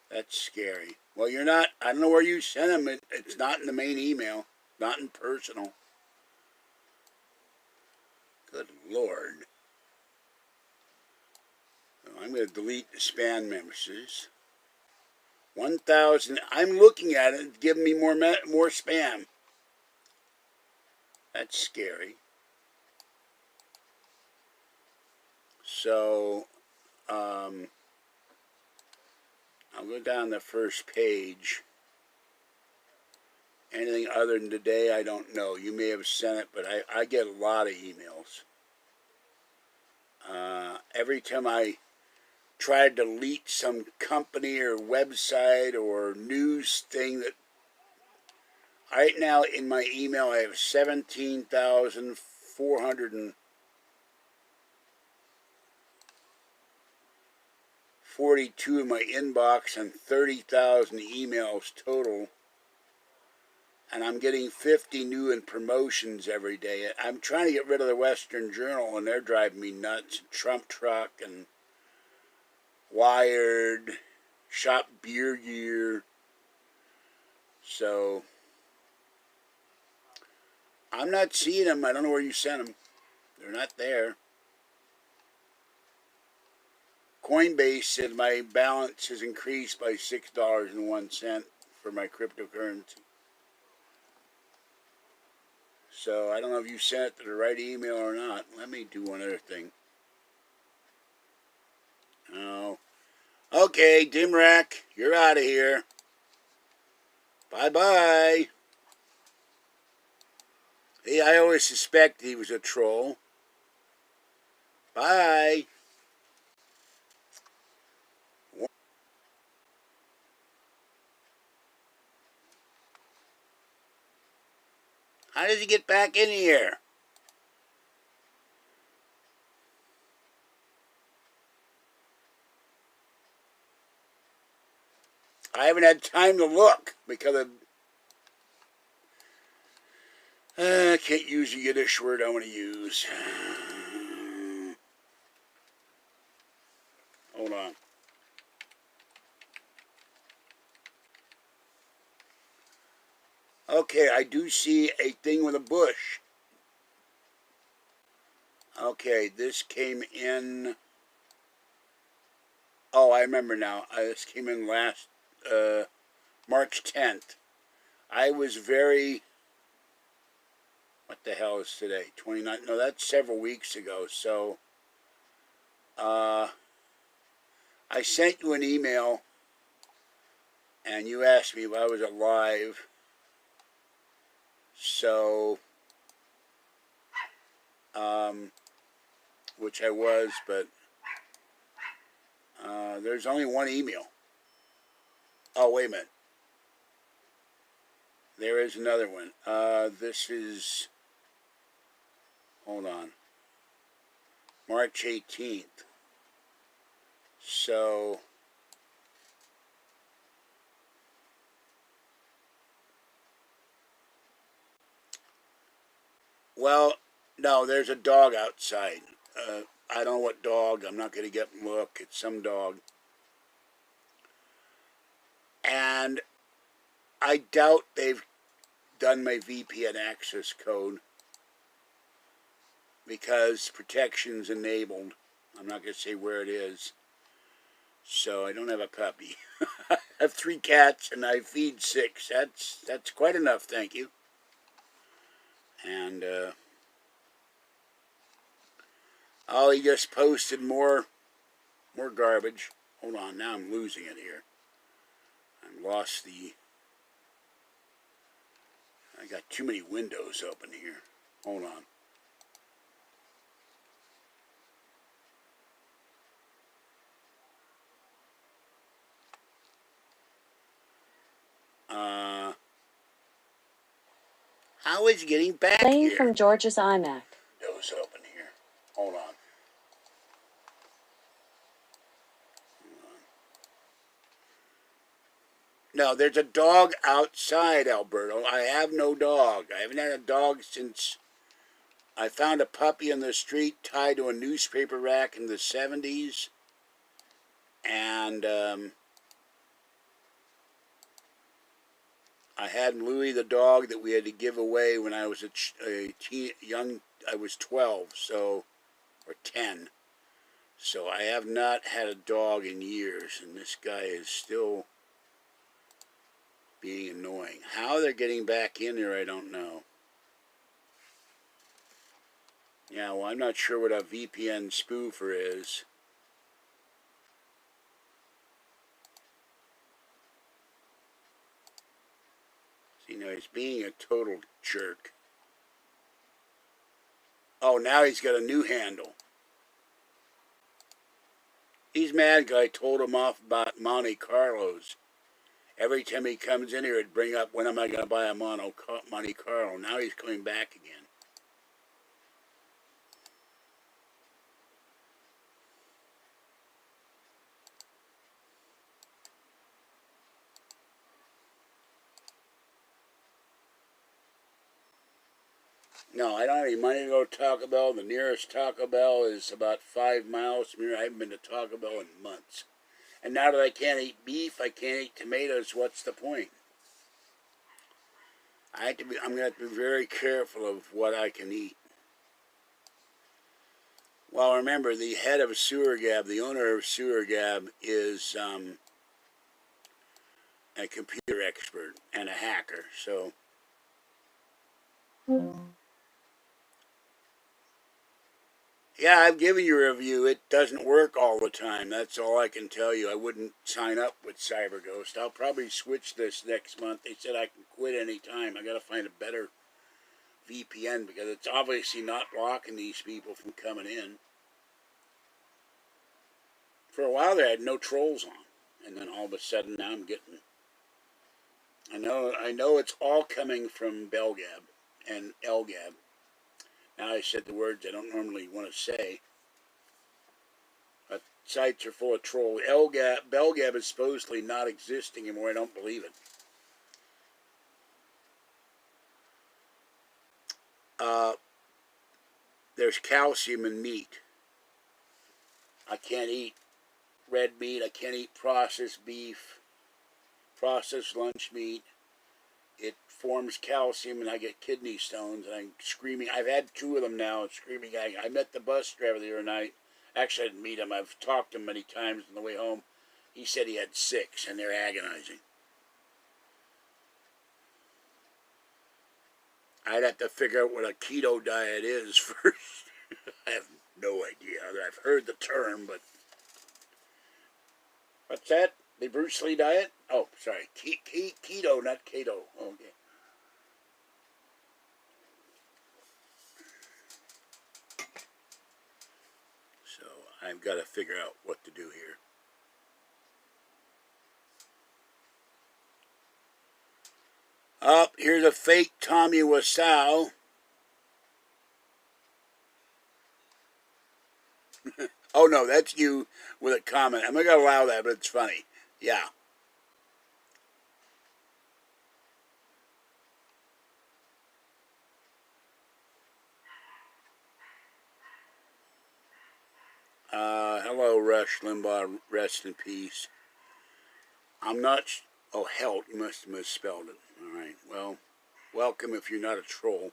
That's scary. Well, you're not, I don't know where you sent them. It's not in the main email, not in personal. Good Lord. I'm going to delete the spam messages. 1,000. I'm looking at it. It's giving me more spam. That's scary. So, I'll go down the first page. Anything other than today, I don't know. You may have sent it, but I get a lot of emails. Every time I try to delete some company or website or news thing that right now in my email I have 17,442 in my inbox and 30,000 emails total. And I'm getting 50 new in promotions every day. I'm trying to get rid of the Western Journal, and they're driving me nuts. Trump Truck and Wired, Shop Beer Gear. So, I'm not seeing them. I don't know where you sent them. They're not there. Coinbase said my balance has increased by $6.01 for my cryptocurrency. So I don't know if you sent it to the right email or not. Let me do one other thing. Oh. Okay, Dimrack, you're out of here. Bye-bye. Hey, I always suspected he was a troll. Bye. How does he get back in here? I haven't had time to look because of... I can't use the Yiddish word I want to use. Hold on. Okay, I do see a thing with a bush. Okay, this came in... Oh, I remember now. This came in last March 10th. I was very... What the hell is today? 29? No, that's several weeks ago. So, I sent you an email, and you asked me if I was alive. So, which I was, but there's only one email. Oh, wait a minute. There is another one. This is... Hold on. March 18th. So... Well, no, there's a dog outside. I don't know what dog. I'm not going to get a look. It's some dog. And I doubt they've done my VPN access code because protection's enabled. I'm not going to say where it is. So I don't have a puppy. I have 3 cats and I feed 6. That's quite enough, thank you. And oh, he just posted more garbage. Hold on, now I'm losing it here. I lost the... I got too many windows open here. Hold on. How is getting back Playing here? from George's iMac. Windows open here. Hold on. No, there's a dog outside, Alberto. I have no dog. I haven't had a dog since I found a puppy in the street tied to a newspaper rack in the 70s. And I had Louie the dog that we had to give away when I was a young I was 12, so, or 10. So I have not had a dog in years, and this guy is still being annoying. How they're getting back in there, I don't know. Yeah, well, I'm not sure what a VPN spoofer is. See, now he's being a total jerk. Oh, now he's got a new handle. He's mad because I told him off about Monte Carlos. Every time he comes in here, it'd bring up, when am I going to buy a Monte Carlo? Now he's coming back again. No, I don't have any money to go to Taco Bell. The nearest Taco Bell is about 5 miles from here. I haven't been to Taco Bell in months. And now that I can't eat beef, I can't eat tomatoes, what's the point? I'm going to have to be very careful of what I can eat. Well, remember, the head of SewerGab, the owner of SewerGab, is a computer expert and a hacker, so... Yeah, I've given you a review. It doesn't work all the time. That's all I can tell you. I wouldn't sign up with CyberGhost. I'll probably switch this next month. They said I can quit any time. I got to find a better VPN because it's obviously not blocking these people from coming in. For a while, they had no trolls on, and then all of a sudden, now I'm getting. I know it's all coming from Belgab and LGAB. Now I said the words I don't normally want to say. But sites are full of trolls. Belgab is supposedly not existing anymore. I don't believe it. There's calcium in meat. I can't eat red meat. I can't eat processed beef, processed lunch meat. It forms calcium and I get kidney stones and I'm screaming. I've had 2 of them now, screaming. I met the bus driver the other night. Actually, I didn't meet him. I've talked to him many times on the way home. He said he had 6 and they're agonizing. I'd have to figure out what a keto diet is first. I have no idea. I've heard the term, but... What's that? The Bruce Lee diet? Oh, sorry. Keto, not keto. Okay. So, I've got to figure out what to do here. Up, here's a fake Tommy Wiseau. Oh, no, that's you with a comment. I'm not going to allow that, but it's funny. Yeah. Hello, Rush Limbaugh. Rest in peace. I'm not... Oh, hell, you must have misspelled it. All right, well, welcome if you're not a troll.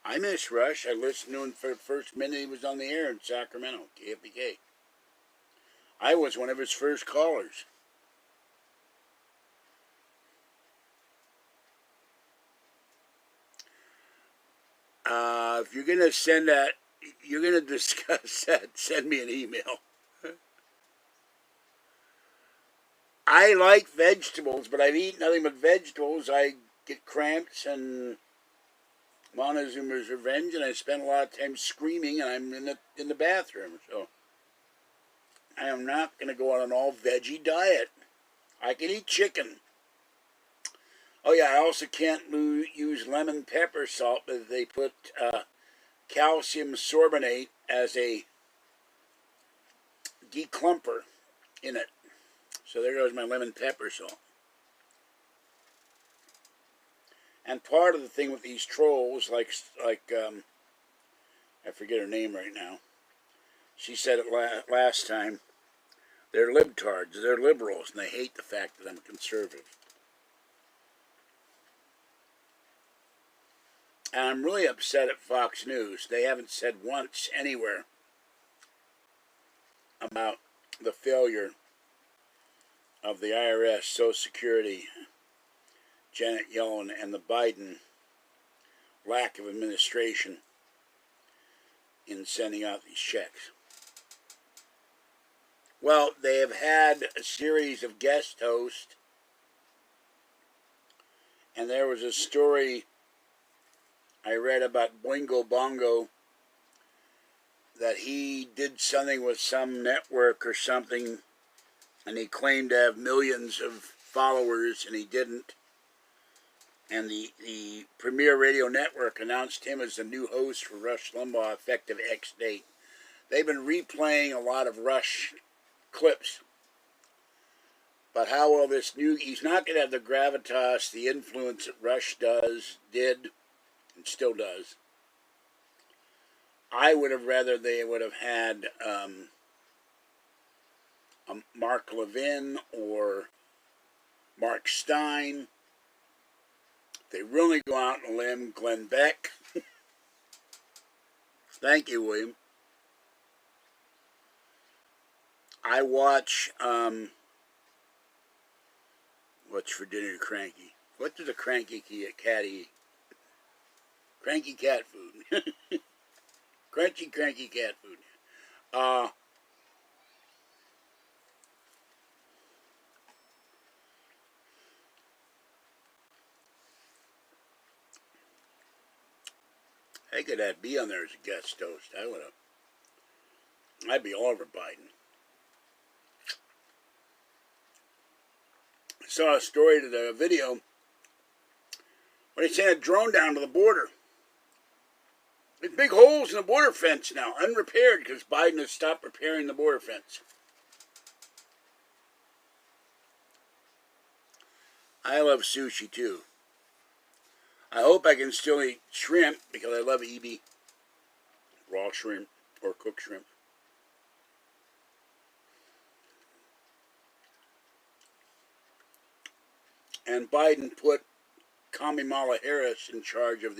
I miss Rush. I listened to him for the first minute he was on the air in Sacramento, KFBK. I was one of his first callers. If you're going to send that, you're going to discuss that, send me an email. I like vegetables, but I've eaten nothing but vegetables. I get cramps and Montezuma's Revenge, and I spend a lot of time screaming, and I'm in the bathroom. So I am not going to go on an all-veggie diet. I can eat chicken. Oh, yeah, I also can't use lemon pepper salt, but they put calcium sorbonate as a declumper in it. So there goes my lemon pepper salt. And part of the thing with these trolls, like I forget her name right now. She said it last time. They're libtards. They're liberals, and they hate the fact that I'm conservative. And I'm really upset at Fox News. They haven't said once anywhere about the failure of the IRS, Social Security, Janet Yellen, and the Biden lack of administration in sending out these checks. Well, they have had a series of guest hosts, and there was a story I read about Boingo Bongo, that he did something with some network or something, and he claimed to have millions of followers, and he didn't. And the Premier Radio Network announced him as the new host for Rush Limbaugh effective X date. They've been replaying a lot of Rush clips. But how will this new... He's not going to have the gravitas, the influence that Rush did, and still does. I would have rather they would have had Mark Levin or Mark Stein. They really go out on a limb, Glenn Beck. Thank you, William. I watch, what's for dinner, Cranky? What does a cranky cat eat? Cranky cat food. Crunchy, cranky cat food. I could have be on there as a guest host. I would have. I'd be all over Biden. I saw a story to the video where they sent a drone down to the border. There's big holes in the border fence now, unrepaired, because Biden has stopped repairing the border fence. I love sushi too. I hope I can still eat shrimp, because I love ebi, raw shrimp or cooked shrimp. And Biden put Kamala Harris in charge of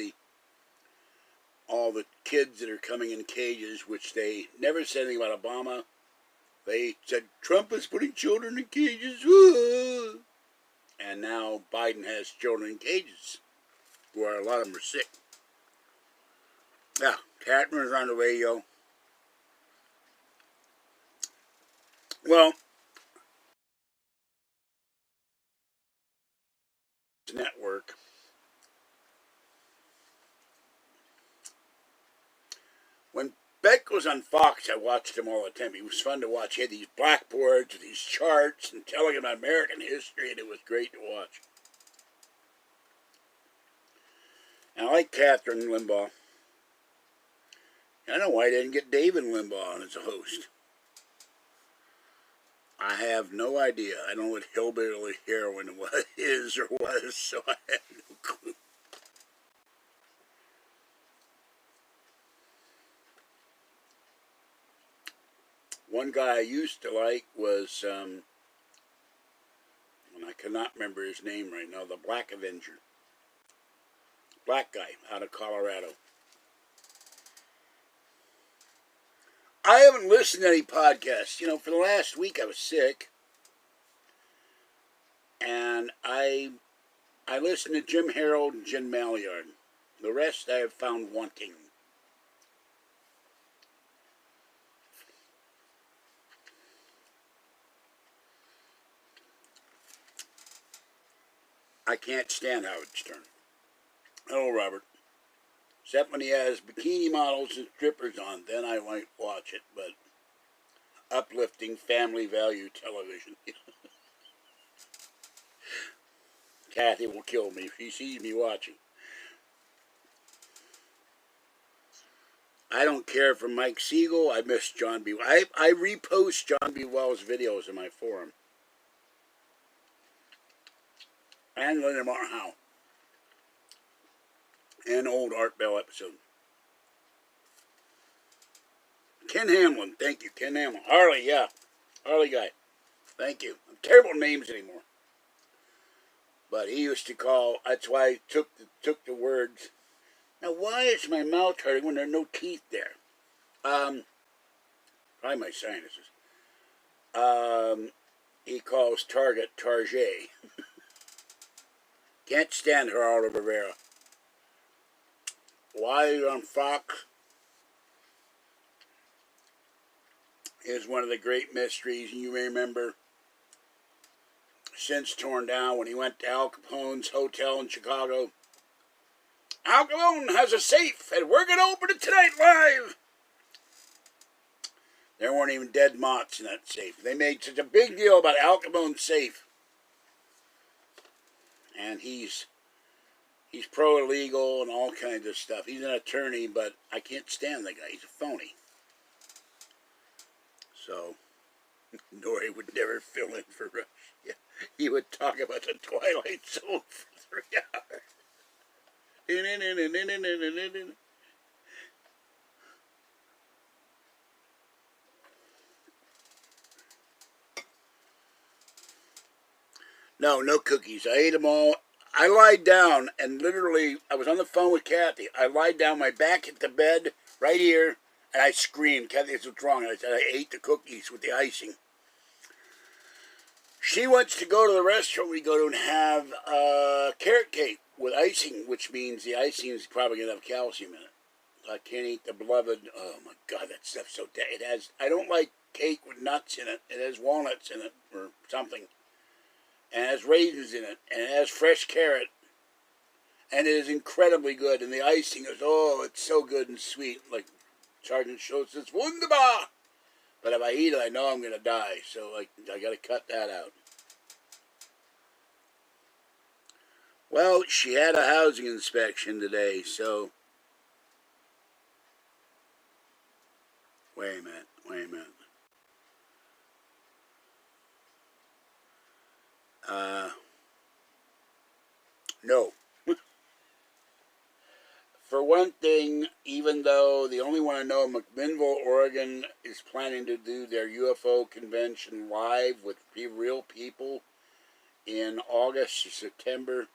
all the kids that are coming in cages, which they never said anything about Obama. They said Trump is putting children in cages. And now Biden has children in cages, where a lot of them are sick. Yeah, Catherine's on the radio. Well, network. When Beck was on Fox, I watched him all the time. It was fun to watch. He had these blackboards with these charts and telling about American history, and it was great to watch. And I like Catherine Limbaugh. I don't know why they didn't get David Limbaugh on as a host. I have no idea. I don't know what hillbilly heroin is or was, so I have no clue. One guy I used to like was, and I cannot remember his name right now, the Black Avenger. Black guy out of Colorado. I haven't listened to any podcasts. You know, for the last week I was sick. And I listened to Jim Harold and Jim Maillard. The rest I have found wanting. I can't stand Howard Stern. Hello, Robert. Except when he has bikini models and strippers on, then I might watch it. But uplifting family value television. Kathy will kill me if she sees me watching. I don't care for Mike Siegel. I miss John B. I repost John B. Wells videos in my forum. And Linda Martin Howe. And old Art Bell episode. Ken Hamlin. Thank you, Ken Hamlin. Harley, yeah. Harley guy. Thank you. I'm terrible at names anymore. But he used to call, that's why I took the words Now, why is my mouth hurting when there are no teeth there? Probably my sinuses. He calls Target Target. Can't stand Geraldo Rivera. Why he's on Fox is one of the great mysteries. You may remember, since torn down, when he went to Al Capone's hotel in Chicago. Al Capone has a safe, and we're going to open it tonight live. There weren't even dead moths in that safe. They made such a big deal about Al Capone's safe. And he's pro-illegal and all kinds of stuff. He's an attorney, but I can't stand the guy. He's a phony. So, Nori would never fill in for Rush. Yeah, he would talk about the Twilight Zone for 3 hours. No cookies. I ate them all. I lied down and literally, I was on the phone with Kathy. I lied down, my back hit the bed right here, and I screamed. Kathy said, what's wrong? And I said, I ate the cookies with the icing. She wants to go to the restaurant we go to and have carrot cake with icing, which means the icing is probably going to have calcium in it. I can't eat the beloved, oh my God, that stuff's so dead. It has, I don't like cake with nuts in it. It has walnuts in it or something. And it has raisins in it. And it has fresh carrot. And it is incredibly good. And the icing is, oh, it's so good and sweet. Like Sergeant Schultz says, wunderbar. But if I eat it, I know I'm going to die. So I got to cut that out. Well, she had a housing inspection today, so... Wait a minute. No. For one thing, even though the only one I know, McMinnville, Oregon, is planning to do their UFO convention live with real people in August or September,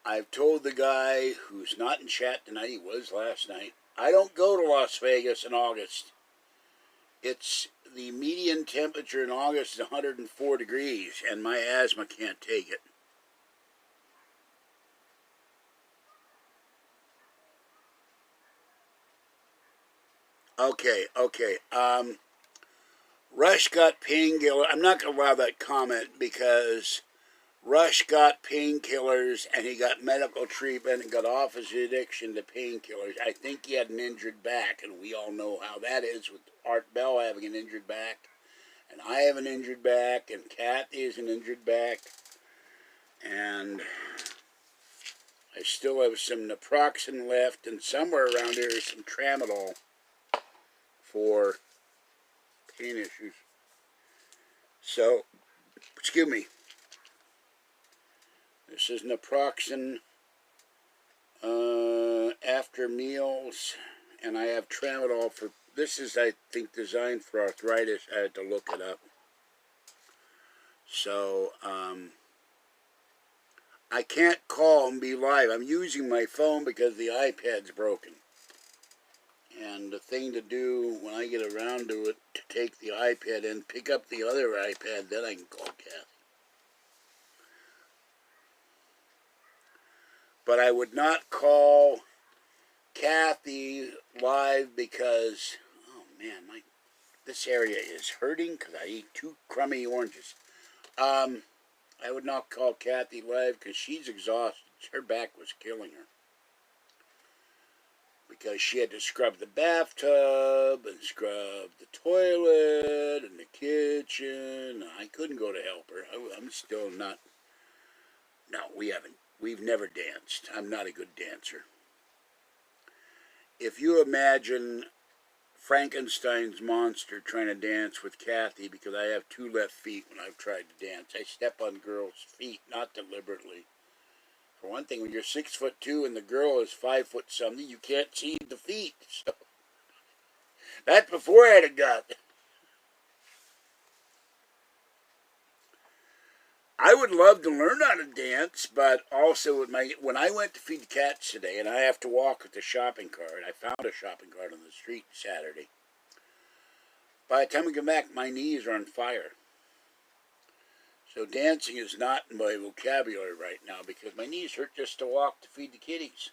I've told the guy who's not in chat tonight, he was last night, I don't go to Las Vegas in August. It's the median temperature in August is 104 degrees, and my asthma can't take it. Okay. Rush got painkiller. I'm not going to allow that comment because Rush got painkillers and he got medical treatment and got off his addiction to painkillers. I think he had an injured back, and we all know how that is with Art Bell having an injured back. And I have an injured back, and Kathy has an injured back. And I still have some naproxen left, and somewhere around here is some tramadol for pain issues. So, excuse me. This is naproxen after meals, and I have tramadol for, this is, I think, designed for arthritis. I had to look it up. So, I can't call and be live. I'm using my phone because the iPad's broken. And the thing to do when I get around to it, to take the iPad and pick up the other iPad, then I can call Kathy. But I would not call Kathy live because, oh man, this area is hurting because I ate 2 crummy oranges. I would not call Kathy live because she's exhausted. Her back was killing her. Because she had to scrub the bathtub and scrub the toilet and the kitchen. I couldn't go to help her. I'm still not. No, we've never danced. I'm not a good dancer. If you imagine Frankenstein's monster trying to dance with Kathy, because I have 2 left feet when I've tried to dance. I step on girls' feet, not deliberately. For one thing, when you're 6'2" and the girl is 5 foot something, you can't see the feet. So that's before I had a gut. I would love to learn how to dance, but also when I went to feed the cats today, and I have to walk with the shopping cart, I found a shopping cart on the street Saturday. By the time I come back, my knees are on fire. So dancing is not in my vocabulary right now because my knees hurt just to walk to feed the kitties.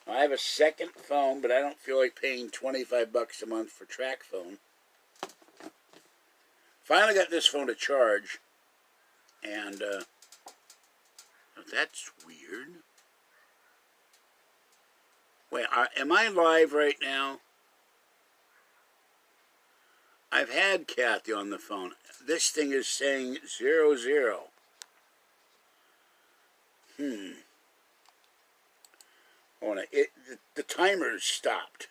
I have a second phone, but I don't feel like paying $25 a month for track phone. Finally got this phone to charge, and that's weird. Wait, am I live right now? I've had Kathy on the phone. This thing is saying 00. Hold on. The timer's stopped.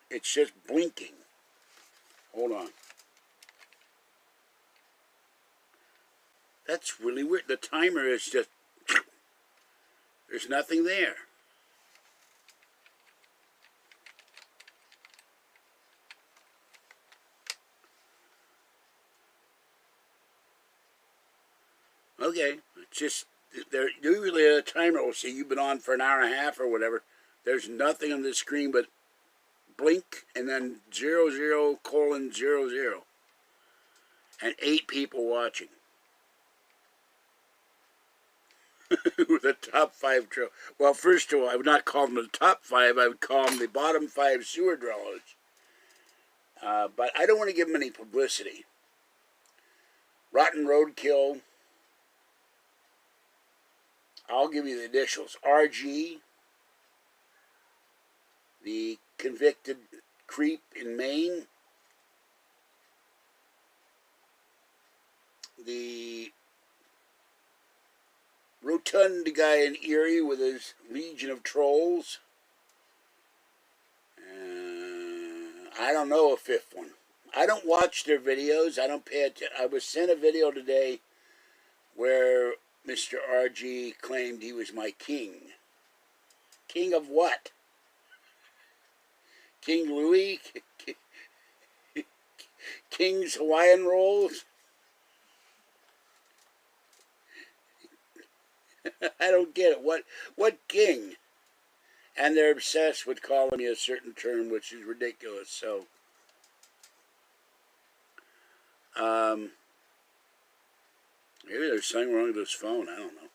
It's just blinking. Hold on. That's really weird. The timer is just... There's nothing there. Okay, it's just... Usually a timer will say you've been on for an hour and a half or whatever. There's nothing on the screen but blink and then 00:00. And 8 people watching. With the top 5 drill. Well, first of all, I would not call them the top 5. I would call them the bottom 5 sewer drillers. But I don't want to give them any publicity. Rotten Roadkill. I'll give you the initials. RG. The convicted creep in Maine. The rotund guy in Erie with his legion of trolls. I don't know a 5th one. I don't watch their videos. I don't pay attention. I was sent a video today where Mr. RG claimed he was my king. King of what? King Louis? King's Hawaiian rolls? I don't get it. What king? And they're obsessed with calling me a certain term, which is ridiculous. So, maybe there's something wrong with this phone. I don't know.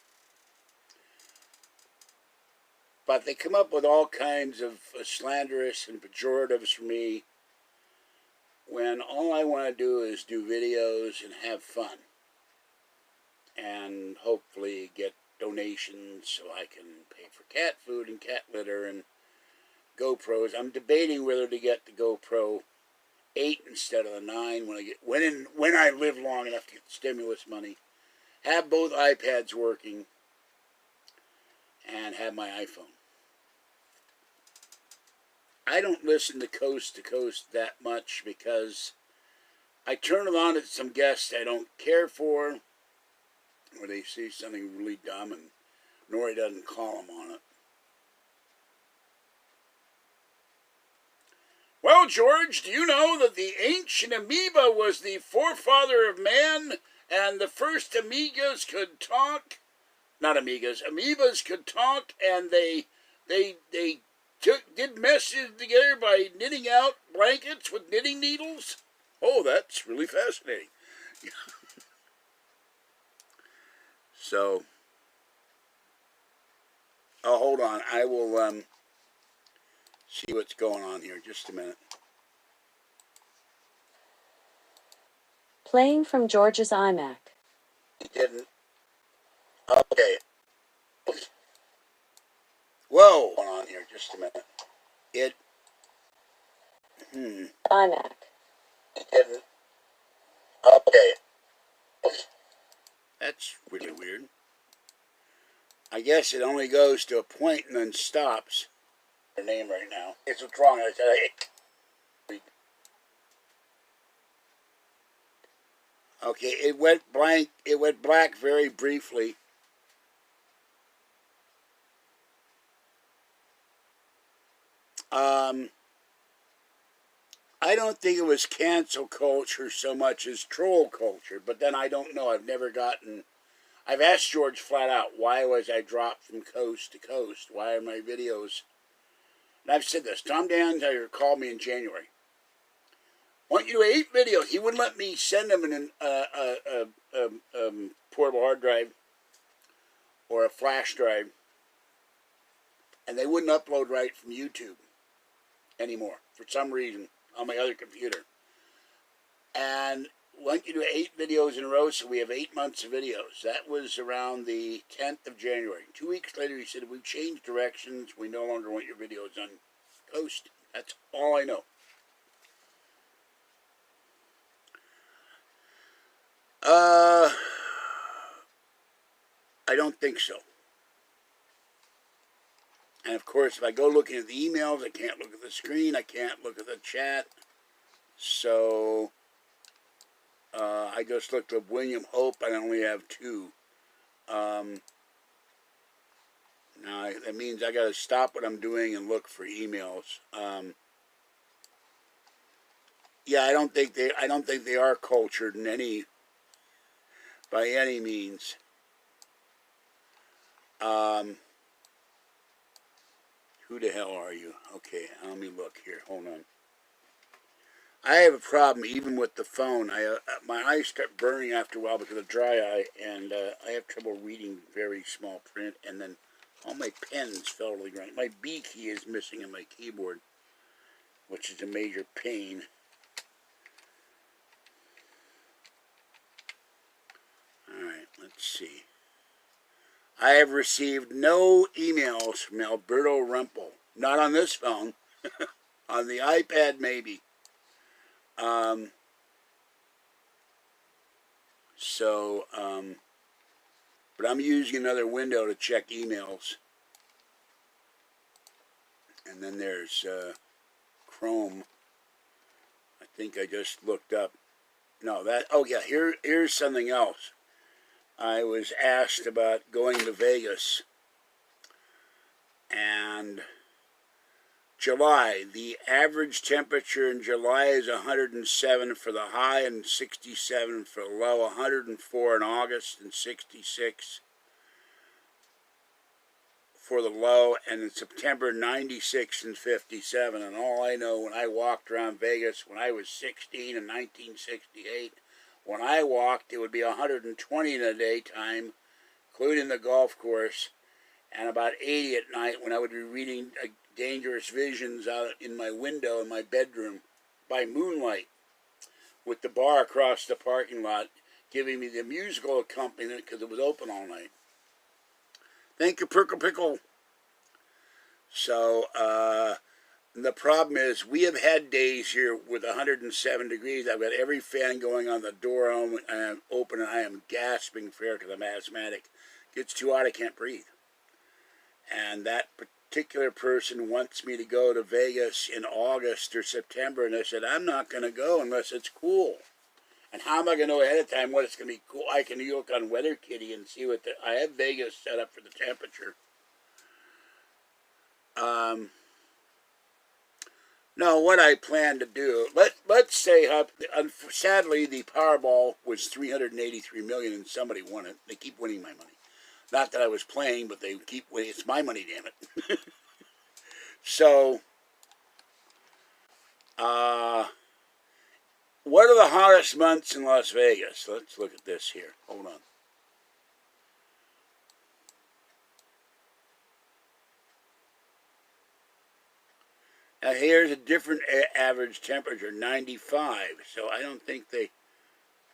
But they come up with all kinds of slanderous and pejoratives for me when all I want to do is do videos and have fun. And hopefully get donations so I can pay for cat food and cat litter and GoPros. I'm debating whether to get the GoPro 8 instead of the 9 when I live long enough to get the stimulus money. Have both iPads working and have my iPhone. I don't listen to Coast to Coast that much because I turn it on at some guests I don't care for, or they say something really dumb and Nori doesn't call them on it. Well, George, do you know that the ancient amoeba was the forefather of man, and the first amigas could talk? Not amigas, amoebas could talk, and they did messages together by knitting out blankets with knitting needles? Oh, that's really fascinating. So, hold on. I will see what's going on here. Just a minute. Playing from George's iMac. It didn't. Okay. Whoa. Going on here. Just a minute. iMac. It didn't. Okay. That's really weird. I guess it only goes to a point and then stops. Her name right now. It's what's wrong. I said, hey. Okay, it went blank. It went black very briefly. I don't think it was cancel culture so much as troll culture, but then I don't know. I've asked George flat out, why was I dropped from coast to coast? Why are my videos? And I've said this. Tom Danziger called me in January. I want you to do 8 videos. He wouldn't let me send him a portable hard drive or a flash drive, and they wouldn't upload right from YouTube anymore for some reason on my other computer. And I want you to do 8 videos in a row, so we have 8 months of videos. That was around the 10th of January. 2 weeks later, he said, we've changed directions. We no longer want your videos on coast. That's all I know. I don't think so. And of course, if I go looking at the emails, I can't look at the screen. I can't look at the chat. So I just looked up William Hope. I only have 2. Now that means I got to stop what I'm doing and look for emails. Yeah, I don't think they are cultured by any means. Who the hell are you? Okay, let me look here. Hold on. I have a problem even with the phone. My eyes start burning after a while because of dry eye, and I have trouble reading very small print, and then all my pens fell to the ground. My B key is missing in my keyboard, which is a major pain. Alright, let's see. I have received no emails from Alberto Rumpel. Not on this phone. On the iPad, maybe. But I'm using another window to check emails. And then there's Chrome. I think I just looked up. No, oh yeah, here's something else. I was asked about going to Vegas. And July, the average temperature in July is 107 for the high and 67 for the low, 104 in August and 66 for the low, and in September 96 and 57. And all I know, when I walked around Vegas when I was 16 in 1968, when I walked it would be 120 in the daytime, including the golf course, and about 80 at night when I would be reading Dangerous Visions out in my window in my bedroom by moonlight with the bar across the parking lot giving me the musical accompaniment because it was open all night. Thank you, Prickle Pickle. So, the problem is we have had days here with 107 degrees. I've got every fan going on, the door open, and I am gasping for air because I'm asthmatic. It gets too hot, I can't breathe. And that particular person wants me to go to Vegas in August or September, and I said, I'm not going to go unless it's cool. And how am I going to know ahead of time what it's going to be cool? I can look on Weather Kitty and see what I have Vegas set up for the temperature. No, what I plan to do, let's say, sadly, the Powerball was $383 million and somebody won it. They keep winning my money. Not that I was playing, but they keep winning. It's my money, damn it. So, what are the hottest months in Las Vegas? Let's look at this here. Hold on. Now here's a different average temperature, 95. So I don't think they...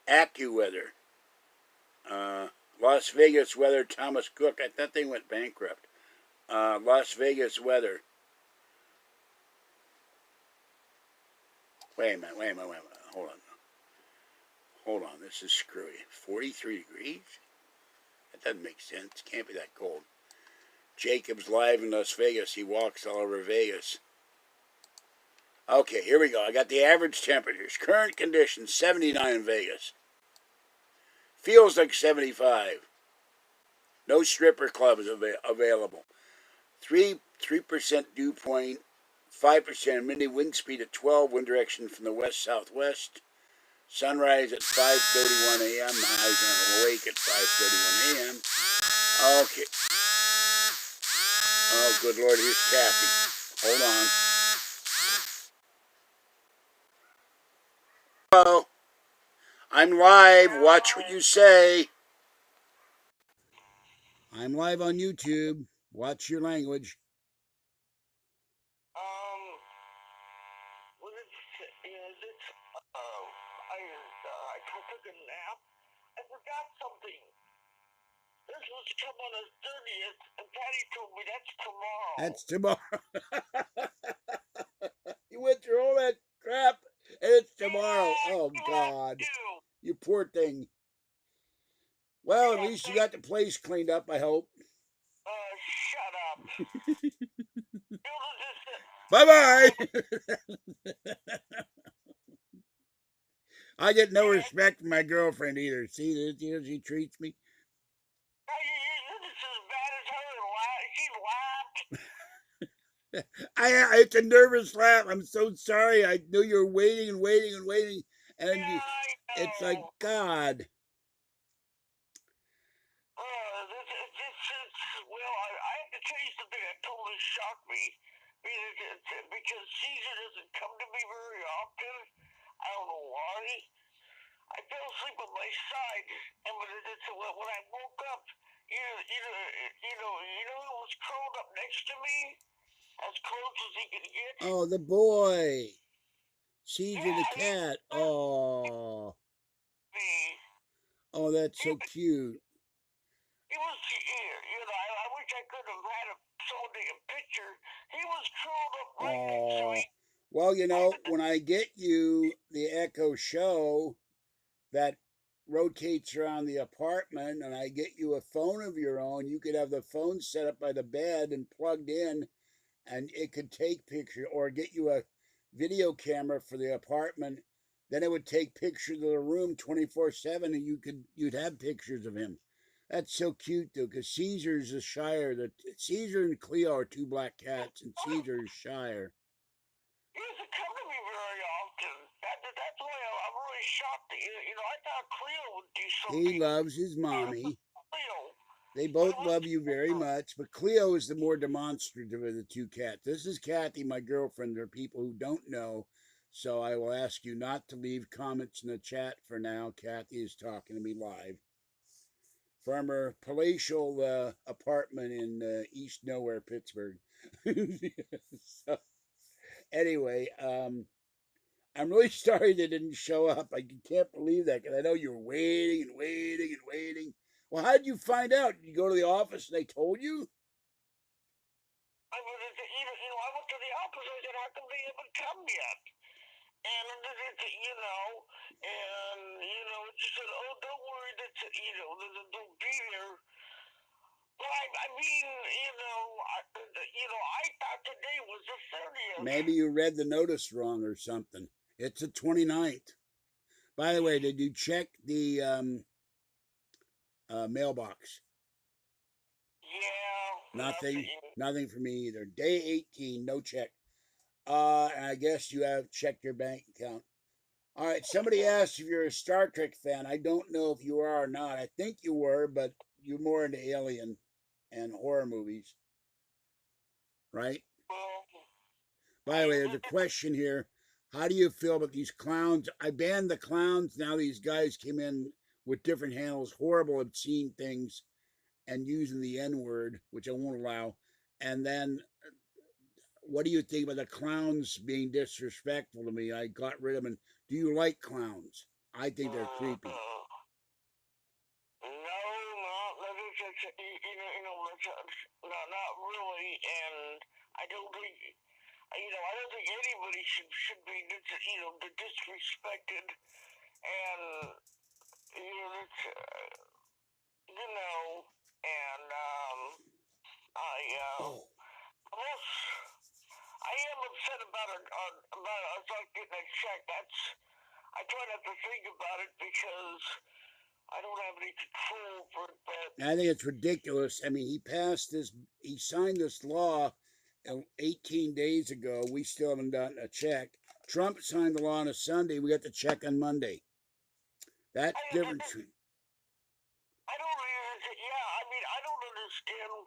AccuWeather. Las Vegas weather, Thomas Cook. I thought they went bankrupt. Las Vegas weather. Wait a minute. Hold on. This is screwy. 43 degrees? That doesn't make sense. Can't be that cold. Jacob's live in Las Vegas. He walks all over Vegas. Okay, here we go. I got the average temperatures. Current conditions, 79 in Vegas. Feels like 75. No stripper clubs available. 3% dew point 5% windy, wind speed at 12, wind direction from the west-southwest. Sunrise at 5:31 a.m. Eyes are awake at 5:31 a.m. Okay. Oh, good Lord, here's Kathy. Hold on. Hello. I'm live. Watch what you say. I'm live on YouTube. Watch your language. I took a nap. I forgot something. This was to come on the 30th, and Patty told me that's tomorrow. That's tomorrow. You went through all that crap, and it's tomorrow. Yeah, Oh, God. You poor thing. Well, at least you got the place cleaned up, I hope. Shut up. Bye-bye. I get no respect from my girlfriend either. See, she treats me. It's a nervous laugh. I'm so sorry. I knew you were waiting and waiting and waiting, and it's like, God. Well, I have to tell you something that totally shocked me because Caesar doesn't come to me very often. I don't know why. I fell asleep on my side, and when I woke up, he was curled up next to me, as close as he could get. Oh, the boy. Caesar the cat. Oh. Oh, that's so cute. He was, I wish I could have had someone take a picture. He was curled up right next to me. Well, when I get you the Echo Show that rotates around the apartment and I get you a phone of your own, you could have the phone set up by the bed and plugged in, and it could take pictures, or get you a video camera for the apartment. Then it would take pictures of the room 24/7, and you'd have pictures of him. That's so cute, though, because Caesar's a Shire. Caesar and Cleo are two black cats, and Caesar is Shire. He doesn't come to me very often. That's why I'm really shocked. I thought Cleo would do something. He loves his mommy. They both love you very much, but Cleo is the more demonstrative of the two cats. This is Kathy, my girlfriend. There are people who don't know, so I will ask you not to leave comments in the chat for now. Kathy is talking to me live from her palatial apartment in East Nowhere, Pittsburgh. So, anyway, I'm really sorry they didn't show up. I can't believe that, because I know you were waiting and waiting and waiting. Well, how did you find out? Did you go to the office and they told you? I went to the office. I said, how come they haven't come yet? And it just said, oh, don't worry, they'll be here. Well, I thought today was the 30th. Maybe you read the notice wrong or something. It's the 29th. By the way, did you check the mailbox? Yeah. Nothing for me either. Day 18, no check. And I guess you have checked your bank account. All right, somebody asked if you're a Star Trek fan. I don't know if you are or not. I think you were, but you're more into Alien and horror movies, right? By the way, there's a question here. How do you feel about these clowns? I banned the clowns. Now these guys came in with different handles, horrible, obscene things, and using the N-word, which I won't allow. And then, what do you think about the clowns being disrespectful to me? I got rid of them. Do you like clowns? I think they're creepy. Not really, and I don't think, I don't think anybody should be, disrespected, and, I am upset about us not getting a check. I try not to think about it because I don't have any control for it, but I think it's ridiculous. I mean, he signed this law 18 days ago. We still haven't gotten a check. Trump signed the law on a Sunday. We got the check on Monday. That's different. I don't understand. Yeah, I mean, I don't understand.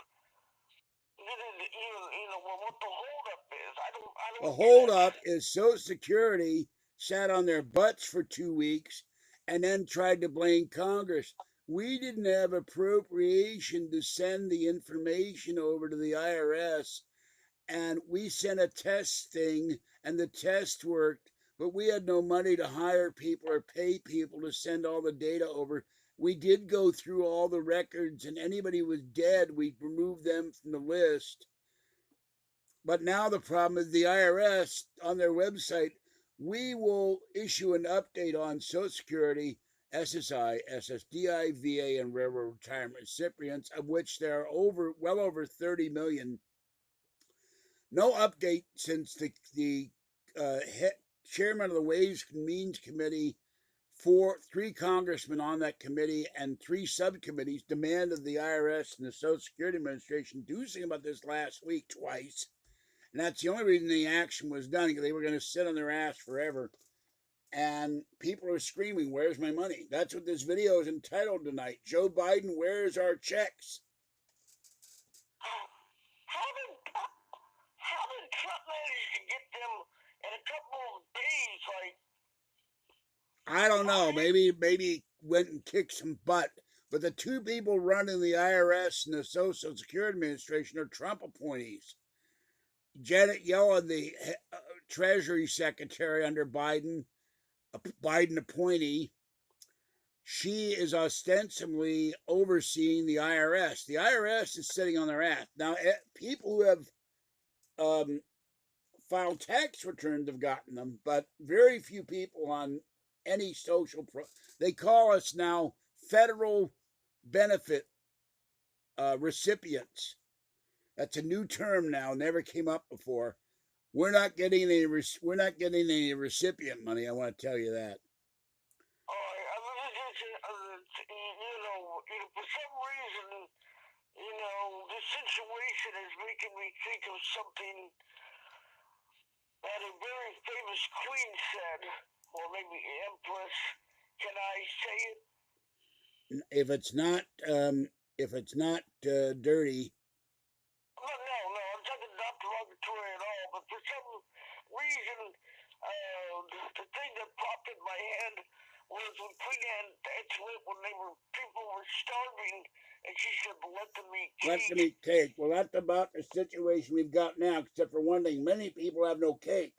What the holdup is. I don't. The holdup is Social Security sat on their butts for 2 weeks and then tried to blame Congress. We didn't have appropriation to send the information over to the IRS, and we sent a test thing, and the test worked, but we had no money to hire people or pay people to send all the data over. We did go through all the records, and anybody who was dead, we removed them from the list. But now the problem is the IRS on their website, we will issue an update on Social Security, SSI, SSDI, VA, and railroad retirement recipients, of which there are well over 30 million. No update since the chairman of the Ways and Means Committee, three congressmen on that committee, and 3 subcommittees demanded the IRS and the Social Security Administration do something about this last week twice. And that's the only reason the action was done, because they were going to sit on their ass forever. And people are screaming, "Where's my money?" That's what this video is entitled tonight. Joe Biden, where's our checks? How did Trump manage to get them in a couple of days? I don't know. Maybe went and kicked some butt. But the 2 people running the IRS and the Social Security Administration are Trump appointees. Janet Yellen, the Treasury Secretary under Biden, a Biden appointee, she is ostensibly overseeing the IRS. The IRS is sitting on their ass. Now, people who have filed tax returns have gotten them, but very few people on any they call us now federal benefit recipients. That's a new term now. Never came up before. We're not getting any recipient money. I want to tell you that. For some reason, this situation is making me think of something that a very famous queen said, or maybe empress. Can I say it? If it's not dirty. No, I'm talking not derogatory at all, but for some reason, the thing that popped in my head was when Queen Antoinette, people were starving, and she said, "Let them eat cake." Let them eat cake. Well, that's about the situation we've got now, except for one thing. Many people have no cake.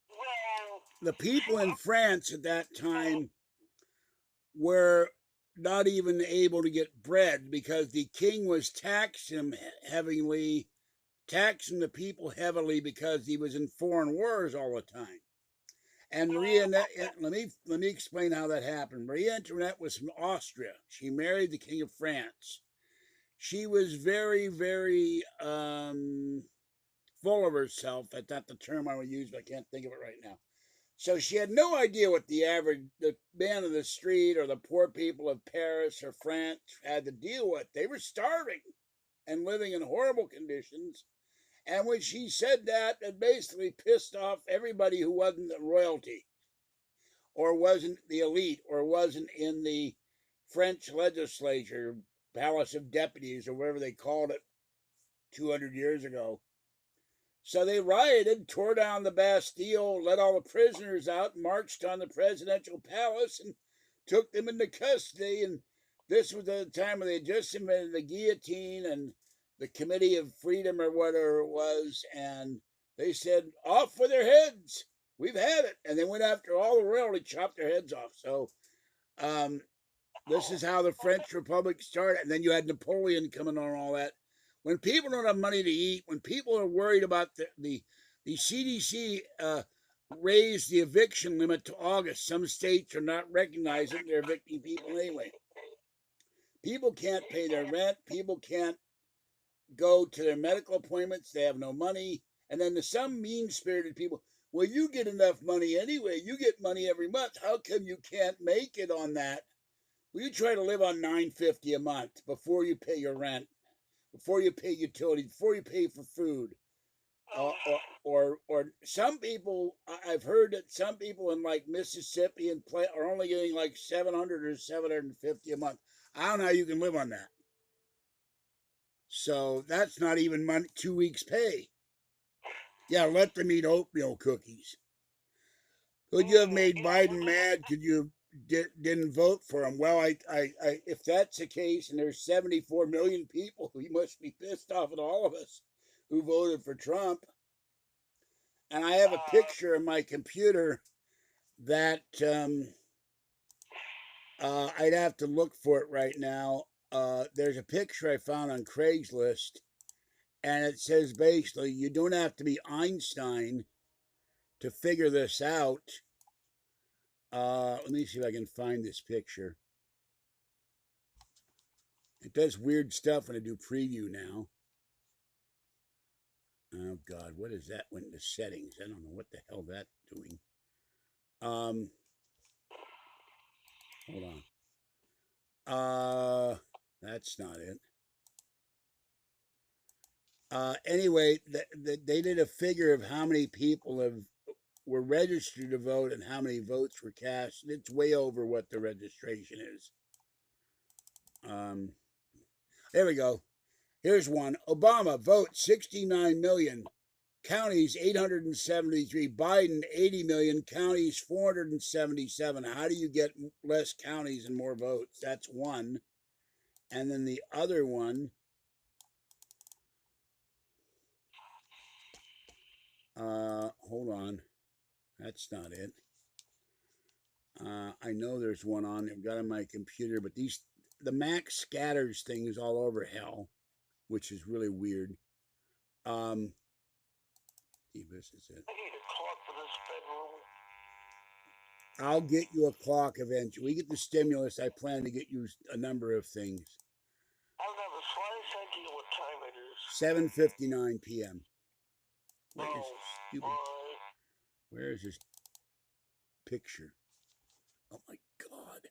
Well, the people in France at that time were not even able to get bread because the king was taxing the people heavily because he was in foreign wars all the time. And Marie Antoinette, let me explain how that happened. Marie Antoinette was from Austria. She married the King of France. She was very, very full of herself. That's not the term I would use, but I can't think of it right now. So she had no idea what the man of the street or the poor people of Paris or France had to deal with. They were starving and living in horrible conditions. And when she said that, it basically pissed off everybody who wasn't the royalty or wasn't the elite or wasn't in the French legislature, Palace of Deputies, or whatever they called it 200 years ago. So they rioted, tore down the Bastille, let all the prisoners out, marched on the presidential palace, and took them into custody. And this was at the time when they had just invented the guillotine and the Committee of Freedom or whatever it was. And they said, off with their heads. We've had it. And they went after all the royalty, chopped their heads off. So this is how the French Republic started. And then you had Napoleon coming on all that. When people don't have money to eat, when people are worried about the CDC raised the eviction limit to August. Some states are not recognizing they're evicting people anyway. People can't pay their rent. People can't go to their medical appointments. They have no money. And then there's some mean-spirited people. Well, you get enough money anyway. You get money every month. How come you can't make it on that? Well, you try to live on $9.50 a month before you pay your rent. before you pay utilities, before you pay for food. Or some people, I've heard that some people in like Mississippi and play are only getting like 700 or 750 a month. I don't know how you can live on that. So that's not even 2 weeks' pay. Yeah, let them eat oatmeal cookies. Could you have made Biden mad? Could you didn't vote for him? Well, if that's the case, and there's 74 million people, he must be pissed off at all of us who voted for Trump. And I have a picture in my computer that I'd have to look for it right now. There's a picture I found on Craigslist, and it says basically you don't have to be Einstein to figure this out. Let me see if I can find this picture. It does weird stuff when I do preview now. Oh God, what is that? Went into settings. I don't know what the hell that's doing. Hold on. That's not it. Anyway, they did a figure of how many people were registered to vote and how many votes were cast. It's way over what the registration is. There we go. Here's one. Obama vote 69 million. Counties 873. Biden 80 million. Counties 477. How do you get less counties and more votes? That's one. And then the other one. Hold on. That's not it. I know there's one on. I've got on my computer, but the Mac scatters thing is all over hell, which is really weird. See, this is it. I need a clock for this bedroom. I'll get you a clock eventually. We get the stimulus. I plan to get you a number of things. I don't have the slightest idea what time it is. 7:59 p.m. Where is this picture? Oh my God.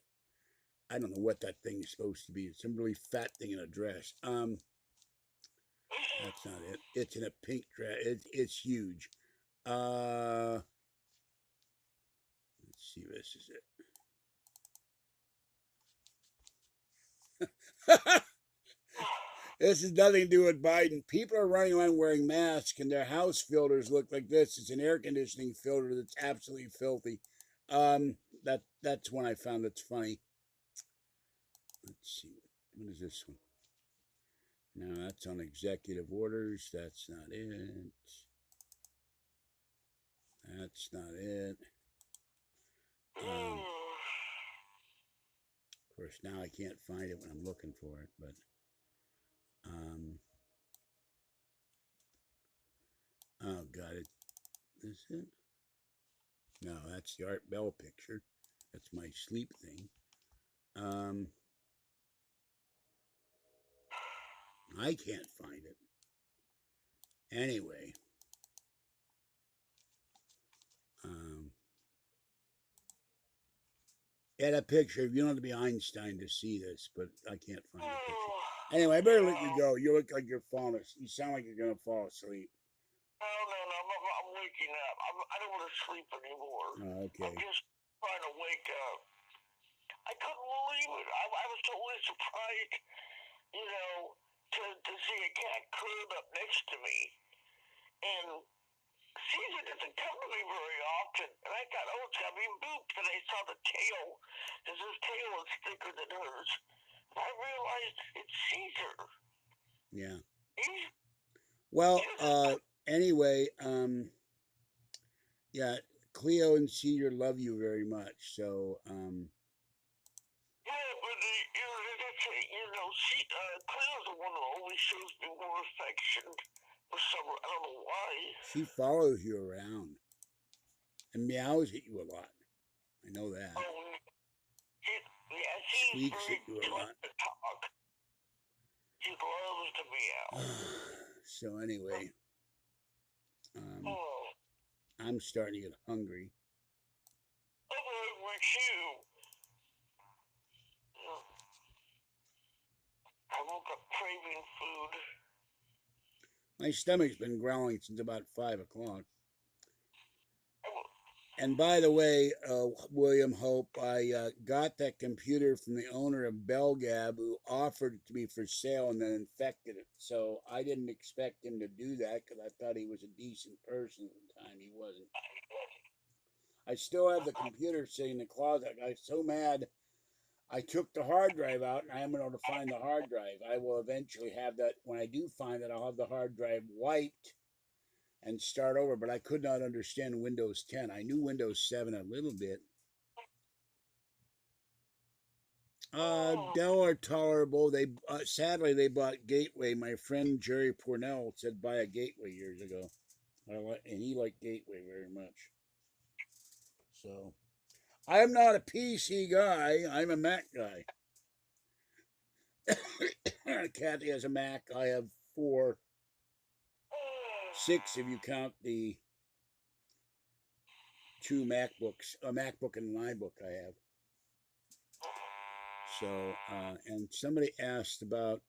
I don't know what that thing is supposed to be. It's some really fat thing in a dress. That's not it. It's in a pink dress. It's huge. Let's see. This is it. This has nothing to do with Biden. People are running around wearing masks, and their house filters look like this. It's an air conditioning filter that's absolutely filthy. That's one I found that's funny. Let's see. What is this one? No, that's on executive orders. That's not it. That's not it. Of course, now I can't find it when I'm looking for it, but oh God, is it? No, that's the Art Bell picture. That's my sleep thing. I can't find it. Anyway. Yeah, that picture, you don't have to be Einstein to see this, but I can't find the picture. Anyway, I better let you go. You look like you're falling asleep. You sound like you're going to fall asleep. No, I'm waking up. I don't want to sleep anymore. Oh, okay. I'm just trying to wake up. I couldn't believe it. I was totally surprised, to see a cat curled up next to me. And Caesar doesn't come to me very often. And I thought, oh, it's got to be Boop. And I saw the tail, because his tail is thicker than hers. And I realized it's Caesar. Yeah. Well, anyway, yeah, Cleo and Cedar love you very much. So, yeah, but Cleo's the one who always shows me more affection. For some, I don't know why. She follows you around and meows at you a lot. I know that. She's Squeaks very at you a lot. to talk. She loves to meow. So anyway, I'm starting to get hungry. I'm hungry too. I woke up craving food. My stomach's been growling since about 5 o'clock. Oh, And by the way, William Hope, I got that computer from the owner of Belgab, who offered it to me for sale and then infected it. So I didn't expect him to do that because I thought he was a decent person at the time. He wasn't. I still have the computer sitting in the closet. I got so mad. I took the hard drive out and I haven't been able to find the hard drive. I will eventually have that. When I do find it, I'll have the hard drive wiped and start over, but I could not understand Windows 10. I knew Windows 7 a little bit. Dell are tolerable. They sadly they bought Gateway. My friend Jerry Pornell said buy a Gateway years ago, and he liked Gateway very much. So I am not a PC guy. I'm a Mac guy. Kathy has a Mac. I have 4, 6 if you count the 2 MacBooks, a MacBook and an iBook I have. So, and somebody asked about,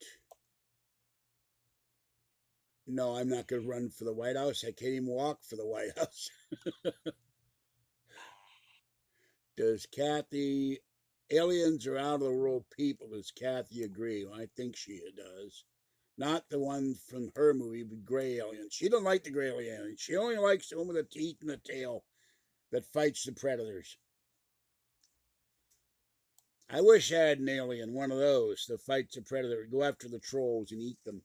no, I'm not going to run for the White House. I can't even walk for the White House. Does Kathy, aliens are out of the world people, does Kathy agree? Well, I think she does. Not the one from her movie, but Gray Aliens. She don't like the Gray Aliens. She only likes the one with the teeth and the tail that fights the predators. I wish I had an alien, one of those, that fights the predator, go after the trolls and eat them.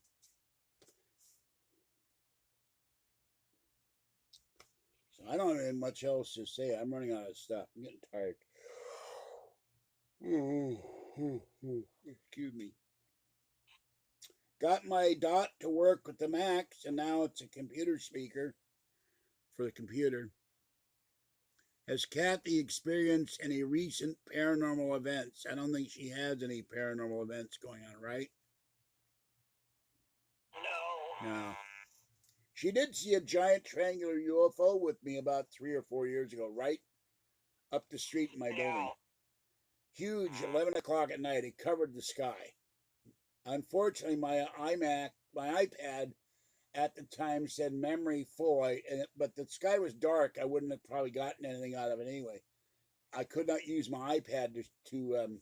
So I don't have much else to say. I'm running out of stuff. I'm getting tired. Excuse me. Got my Dot to work with the Macs, and now it's a computer speaker for the computer. Has Kathy experienced any recent paranormal events? I don't think she has any paranormal events going on, right? No. She did see a giant triangular UFO with me about 3 or 4 years ago, right up the street in my building. Huge, 11 o'clock at night. It covered the sky. Unfortunately, my iPad at the time said memory full, but the sky was dark. I wouldn't have probably gotten anything out of it anyway. I could not use my iPad to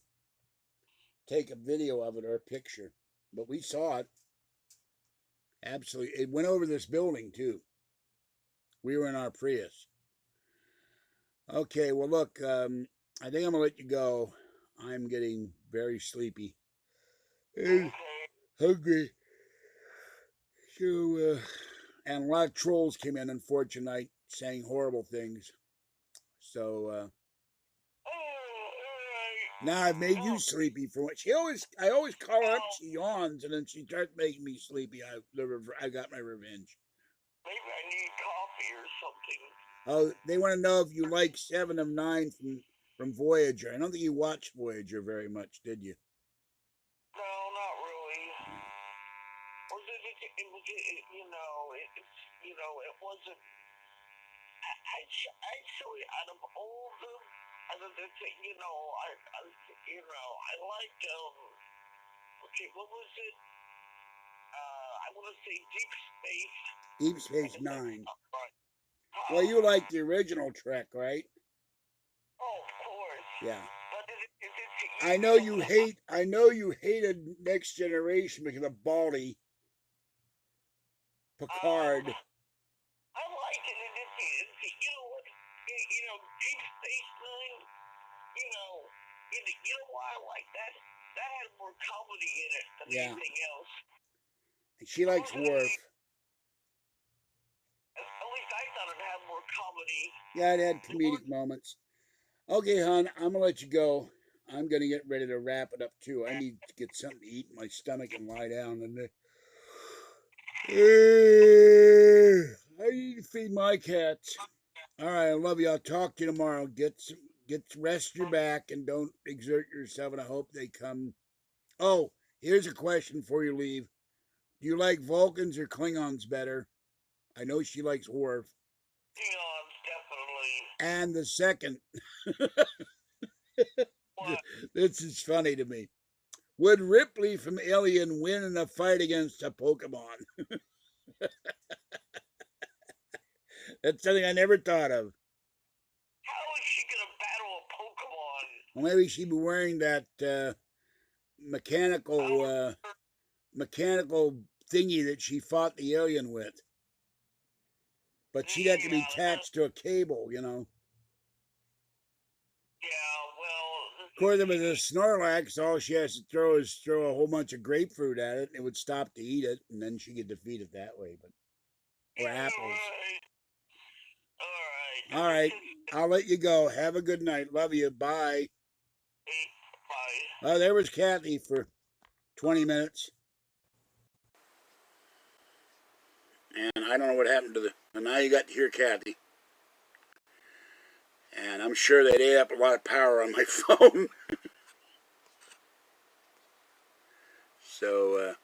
take a video of it or a picture, but we saw it. Absolutely. It went over this building, too. We were in our Prius. Okay, well, look, I think I'm going to let you go. I'm getting very sleepy and hungry. So, and a lot of trolls came in, unfortunately, saying horrible things. So, now I've made you sleepy for what I always call her up, she yawns, and then she starts making me sleepy. I got my revenge. Maybe I need coffee or something. Oh, they want to know if you like 7 of 9 from Voyager. I don't think you watched Voyager very much, did you? No, not really. Or did it, it wasn't. Actually, out of all of them, I liked, okay, what was it? I want to say Deep Space. Deep Space Nine. Well, you like the original Trek, right? Oh, of course. Yeah. But I know you hated Next Generation because of Baldy. Picard. I like it. You know what? Deep Space Nine. You know why I like that? That had more comedy in it than anything else. She likes Worf. At least I thought it had more comedy. Yeah, it had comedic moments. Okay, hon, I'm gonna let you go. I'm gonna get ready to wrap it up too. I need to get something to eat in my stomach and lie down. And I need to feed my cats. All right, I love you. I'll talk to you tomorrow. Rest your back and don't exert yourself. And I hope they come. Oh, here's a question before you leave. Do you like Vulcans or Klingons better? I know she likes Worf. Klingons, definitely. And the second, this is funny to me. Would Ripley from Alien win in a fight against a Pokemon? That's something I never thought of. How is she gonna battle a Pokemon? Well, maybe she'd be wearing that mechanical mechanical thingy that she fought the alien with. But she'd have to be attached to a cable, you know. Yeah, well... Of course, if it was a Snorlax, all she has to throw is throw a whole bunch of grapefruit at it, and it would stop to eat it, and then she could defeat it that way. But or apples. Alright. All right, I'll let you go. Have a good night. Love you. Bye. Bye. Oh, there was Kathy for 20 minutes. And I don't know what happened to the... And now you got to hear Kathy. And I'm sure that ate up a lot of power on my phone. So,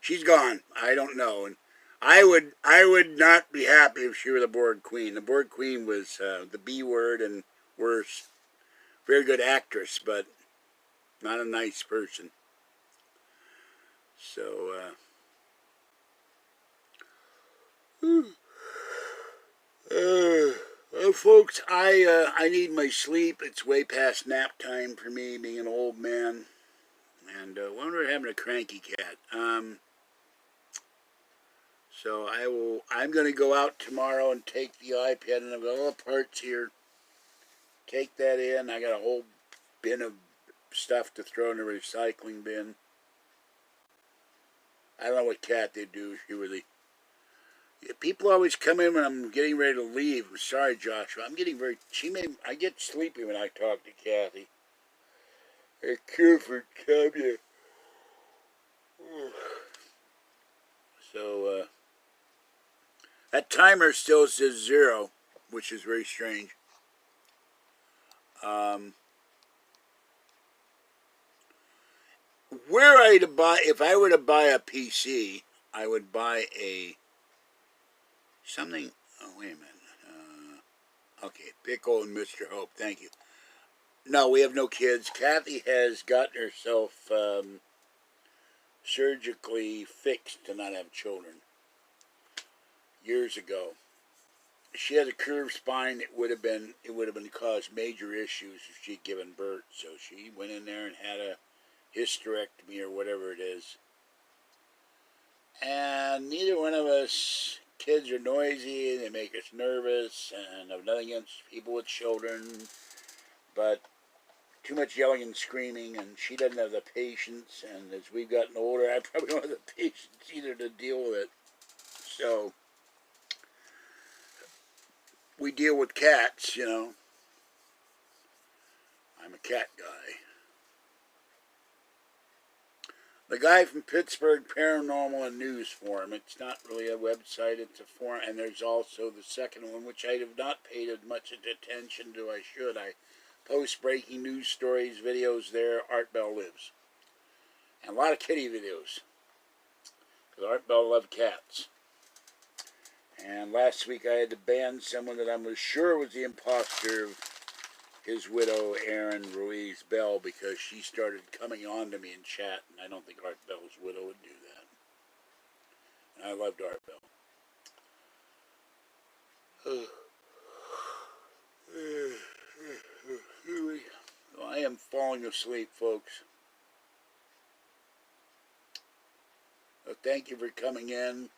she's gone. I don't know. And I would not be happy if she were the board queen. The board queen was the B word and worse. Very good actress, but not a nice person. So, well, folks, I need my sleep. It's way past nap time for me, being an old man. And wonder if having a cranky cat. So I'm going to go out tomorrow and take the iPad, and I've got all the parts here. Take that in. I got a whole bin of stuff to throw in the recycling bin. I don't know what cat they do. She really... People always come in when I'm getting ready to leave. I'm sorry, Joshua. I'm getting very... I get sleepy when I talk to Kathy. I care for Kathy. So, that timer still says 0, which is very strange. Were I to buy... If I were to buy a PC, I would buy a... Something... Oh, wait a minute. Okay, Pickle and Mr. Hope. Thank you. No, we have no kids. Kathy has gotten herself surgically fixed to not have children years ago. She has a curved spine. It would have been caused major issues if she'd given birth. So she went in there and had a hysterectomy or whatever it is. And neither one of us, kids are noisy, they make us nervous, and I've nothing against people with children, but too much yelling and screaming, and she doesn't have the patience, and as we've gotten older, I probably don't have the patience either to deal with it. So, we deal with cats, you know. I'm a cat guy. The guy from Pittsburgh Paranormal and News Forum. It's not really a website, it's a forum. And there's also the second one, which I have not paid as much attention to I should. I post breaking news stories, videos there. Art Bell lives. And a lot of kitty videos. Because Art Bell loved cats. And last week I had to ban someone that I was sure was the imposter of his widow, Erin Ruiz Bell, because she started coming on to me in chat, and I don't think Art Bell's widow would do that. And I loved Art Bell. Well, I am falling asleep, folks. So thank you for coming in.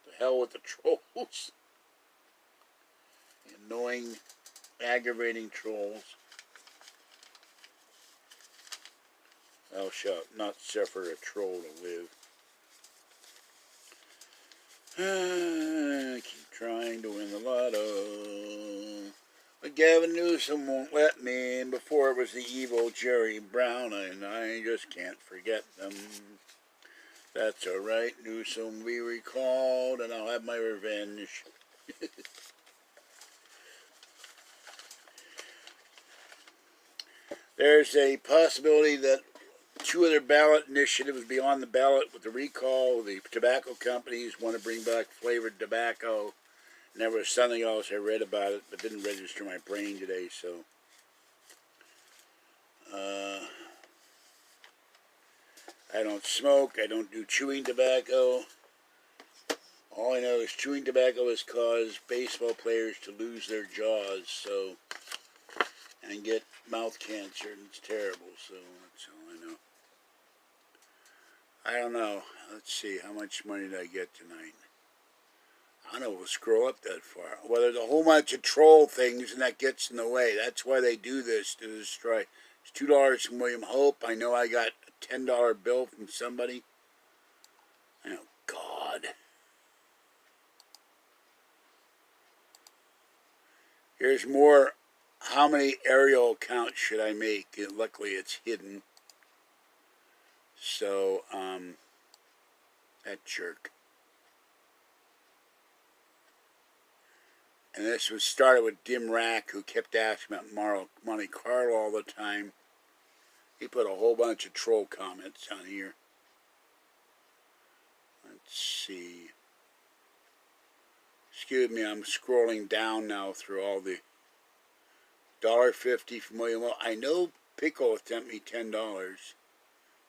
The hell with the trolls. The annoying, aggravating trolls. Thou shalt not suffer a troll to live. I keep trying to win the lotto, but Gavin Newsom won't let me. And before it was the evil Jerry Brown, and I just can't forget them. That's alright, Newsom will be recalled, and I'll have my revenge. There's a possibility that 2 other ballot initiatives will be on the ballot with the recall. The tobacco companies want to bring back flavored tobacco. And there was something else I read about it, but didn't register my brain today, so... I don't smoke. I don't do chewing tobacco. All I know is chewing tobacco has caused baseball players to lose their jaws, and get mouth cancer, and it's terrible. So that's all I know. I don't know. Let's see, how much money did I get tonight? I don't know, we'll scroll up that far. Well, there's a whole bunch of troll things, and that gets in the way. That's why they do this, to destroy. It's $2 from William Hope. I know I got a $10 bill from somebody. Oh, God. Here's more. How many aerial accounts should I make? And luckily, it's hidden. So, that jerk. And this was started with Dim Rack, who kept asking about Monte Carlo all the time. He put a whole bunch of troll comments on here. Let's see. Excuse me, I'm scrolling down now through all the $1.50 from William Oak. I know Pickle sent me $10.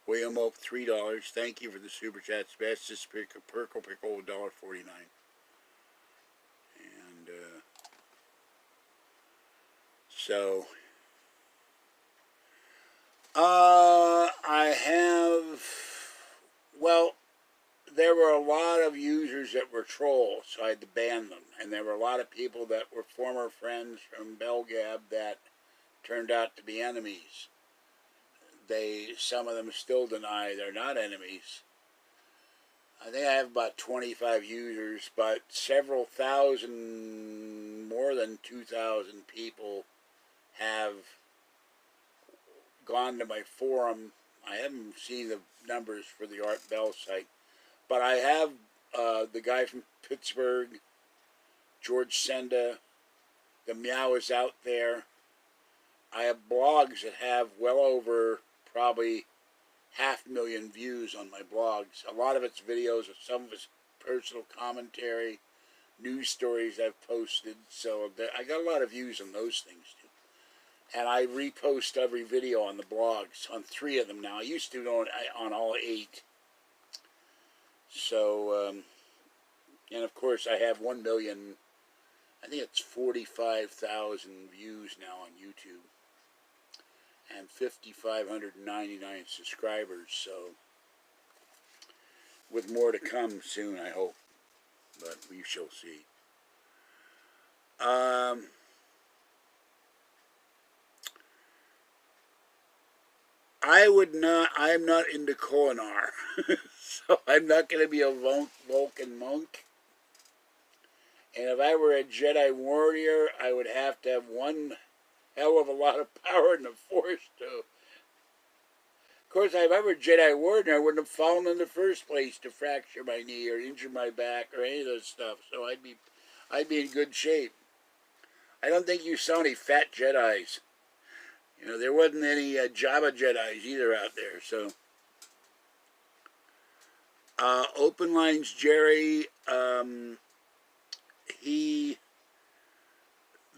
William Oak, $3. Thank you for the super chat. Bestest Pickle $1.49. And so I have, well, there were a lot of users that were trolls, so I had to ban them. And there were a lot of people that were former friends from Belgab that turned out to be enemies. Some of them still deny they're not enemies. I think I have about 25 users, but several thousand, more than 2,000 people have gone to my forum. I haven't seen the numbers for the Art Bell site, but I have the guy from Pittsburgh, George Senda, the Meow is out there. I have blogs that have well over probably 500,000 views on my blogs. A lot of it's videos, some of it's personal commentary, news stories I've posted. So I got a lot of views on those things too. And I repost every video on the blogs, on 3 of them now. I used to on all 8. So, and of course I have 1 million, I think it's 45,000 views now on YouTube. And 5,599 subscribers, so with more to come soon, I hope, but we shall see. I'm not into Kolinar, so I'm not going to be a Vulcan monk. And if I were a Jedi warrior, I would have to have one hell of a lot of power in the Force too. Of course, if I were a Jedi warrior, I wouldn't have fallen in the first place to fracture my knee or injure my back or any of those stuff. So I'd be in good shape. I don't think you saw any fat Jedis. You know, there wasn't any Jabba Jedis either out there. So, Open Lines Jerry,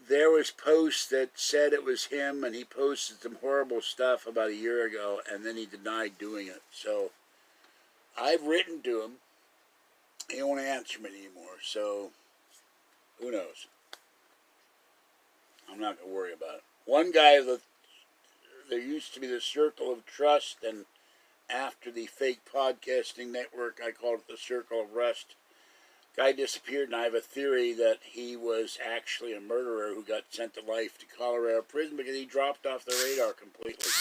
there was posts that said it was him, and he posted some horrible stuff about a year ago, and then he denied doing it. So I've written to him. He won't answer me anymore, so who knows? I'm not going to worry about it. One guy, there used to be the Circle of Trust, and after the fake podcasting network, I called it the Circle of Rust. Guy disappeared, and I have a theory that he was actually a murderer who got sent to life to Colorado prison because he dropped off the radar completely.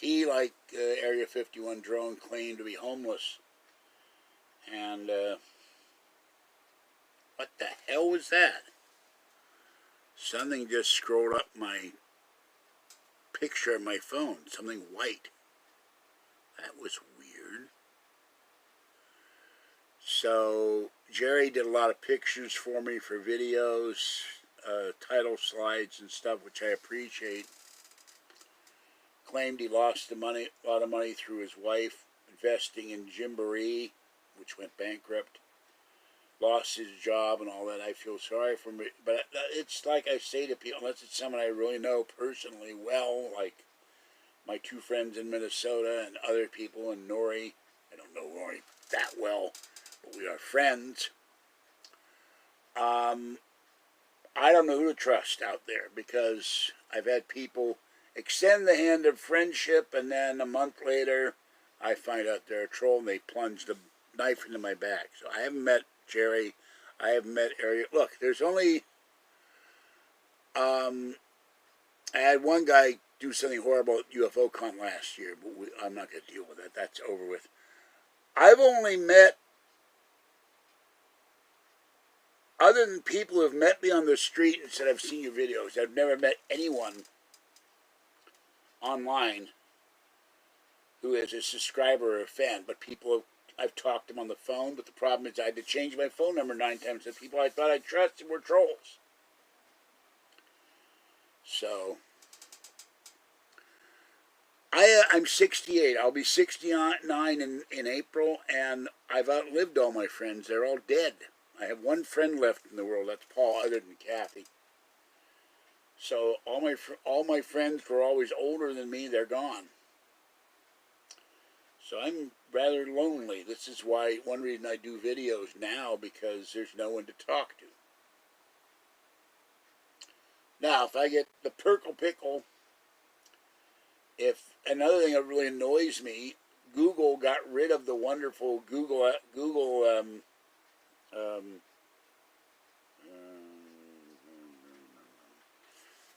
He, like Area 51 drone, claimed to be homeless. And what the hell was that? Something just scrolled up my picture of my phone. Something white. That was weird. So Jerry did a lot of pictures for me for videos, title slides and stuff, which I appreciate. Claimed he lost a lot of money through his wife investing in Gymboree, which went bankrupt. Lost his job and all that. I feel sorry for him, but it's like I say to people, unless it's someone I really know personally well, like my two friends in Minnesota and other people in Nori. I don't know Nori that well, but we are friends. I don't know who to trust out there, because I've had people extend the hand of friendship, and then a month later I find out they're a troll and they plunge the knife into my back. So I haven't met Jerry. I haven't met Ariel. Look, there's only... I had one guy do something horrible at UFO Con last year, but I'm not going to deal with that. That's over with. I've only met, other than people who have met me on the street and said, I've seen your videos, I've never met anyone online who is a subscriber or a fan. But I've talked to them on the phone, but the problem is I had to change my phone number 9 times. The people I thought I trusted were trolls. So, I'm 68. I'll be 69 in April, and I've outlived all my friends. They're all dead. I have one friend left in the world. That's Paul, other than Kathy. So all my friends were always older than me. They're gone. So I'm rather lonely. This is why one reason I do videos now, because there's no one to talk to. Now, if I get the Perkle Pickle, if another thing that really annoys me, Google got rid of the wonderful Google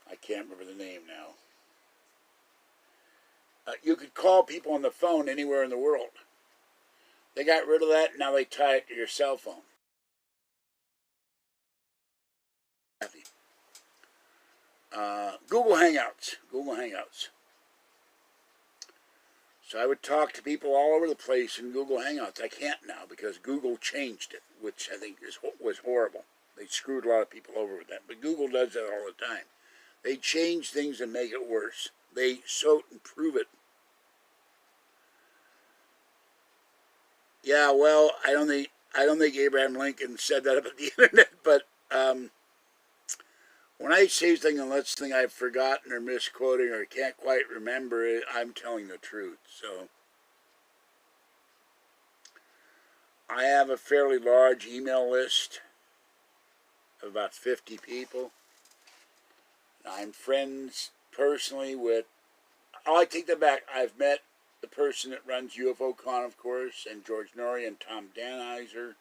I can't remember the name now. You could call people on the phone anywhere in the world. They got rid of that, now they tie it to your cell phone. Google Hangouts. Google Hangouts. So I would talk to people all over the place in Google Hangouts. I can't now because Google changed it, which I think was horrible. They screwed a lot of people over with that. But Google does that all the time. They change things and make it worse. They so improve it. Yeah, well, I don't think Abraham Lincoln said that about the internet, but when I say something, unless something I've forgotten or misquoting or can't quite remember it, I'm telling the truth. So I have a fairly large email list of about 50 people. I'm friends personally with, I take that back, I've met the person that runs UFO Con, of course, and George Norrie and Tom Danheiser.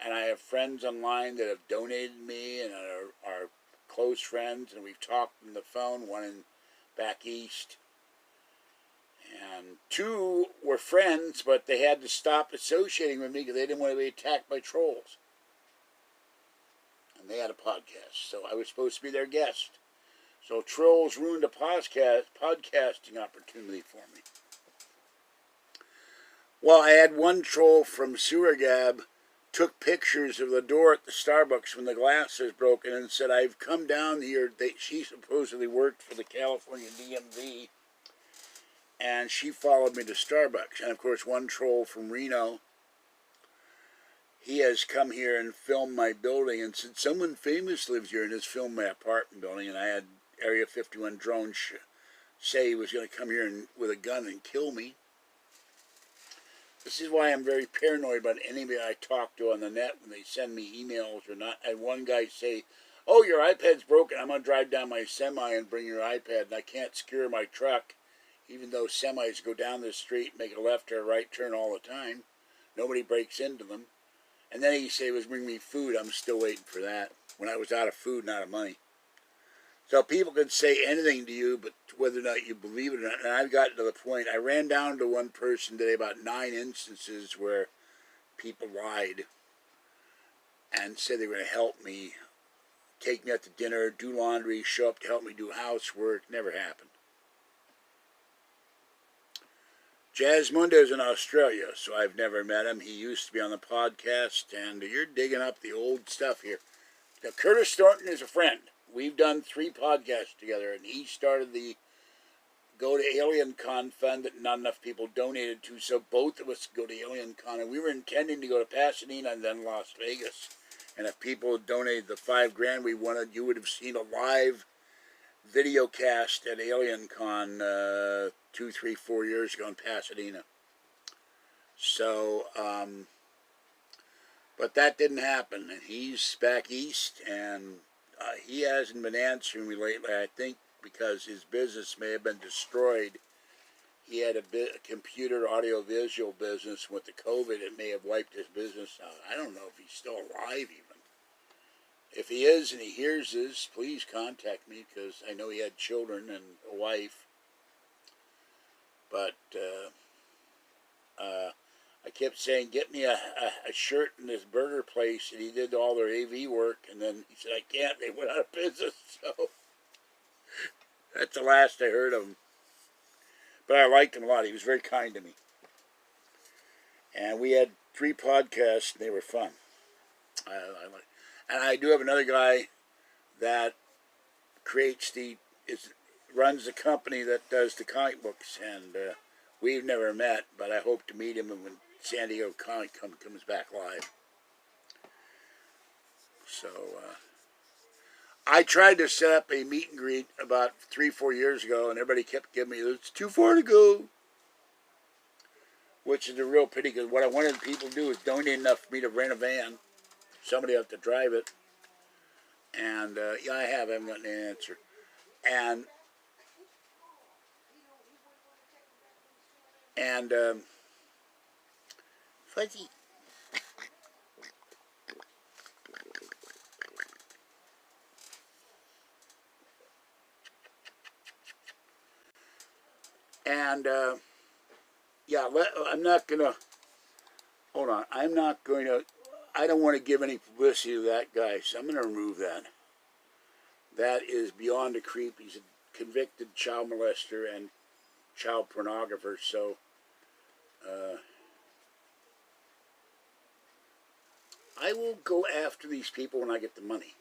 And I have friends online that have donated me and are close friends, and we've talked on the phone, one in back east. And two were friends, but they had to stop associating with me because they didn't want to be attacked by trolls. And they had a podcast, so I was supposed to be their guest. So trolls ruined a podcasting opportunity for me. Well, I had one troll from Surigab took pictures of the door at the Starbucks when the glass was broken and said, I've come down here. She supposedly worked for the California DMV, and she followed me to Starbucks. And, of course, one troll from Reno, he has come here and filmed my building and said, someone famous lives here and has filmed my apartment building. And I had Area 51 drone say he was going to come here with a gun and kill me. This is why I'm very paranoid about anybody I talk to on the net when they send me emails or not. I had one guy say, oh, your iPad's broken. I'm going to drive down my semi and bring your iPad. And I can't secure my truck, even though semis go down the street, make a left or a right turn all the time. Nobody breaks into them. And then he said he was bringing me food. I'm still waiting for that. When I was out of food and out of money. So people can say anything to you, but whether or not you believe it or not. And I've gotten to the point, I ran down to one person today, about 9 instances where people lied and said they were going to help me, take me out to dinner, do laundry, show up to help me do housework. Never happened. Jazzmundo's in Australia, so I've never met him. He used to be on the podcast, and you're digging up the old stuff here. Now, Curtis Thornton is a friend. We've done 3 podcasts together, and he started the Go to Alien Con fund that not enough people donated to, so both of us go to Alien Con, and we were intending to go to Pasadena and then Las Vegas. And if people had donated the $5,000 we wanted, you would have seen a live video cast at AlienCon 2, 3, 4 years ago in Pasadena. So, but that didn't happen, and he's back east, and he hasn't been answering me lately, I think because his business may have been destroyed. He had a computer audio-visual business. With the COVID, it may have wiped his business out. I don't know if he's still alive even. If he is and he hears this, please contact me, because I know he had children and a wife. But I kept saying, get me a shirt in this burger place, and he did all their AV work, and then he said, I can't, they went out of business. So that's the last I heard of him. But I liked him a lot. He was very kind to me. And we had 3 podcasts, and they were fun. And I do have another guy that runs the company that does the comic books, and we've never met, but I hope to meet him when San Diego Comic Con comes back live. So, I tried to set up a meet and greet about 3, 4 years ago, and everybody kept giving me, it's too far to go. Which is a real pity, because what I wanted people to do is donate enough for me to rent a van. Somebody have to drive it. And, yeah, I haven't gotten an answer. And Fuzzy. And, yeah, I'm not going to, hold on, I don't want to give any publicity to that guy, so I'm going to remove that. That is beyond a creep. He's a convicted child molester and child pornographer, so, I will go after these people when I get the money.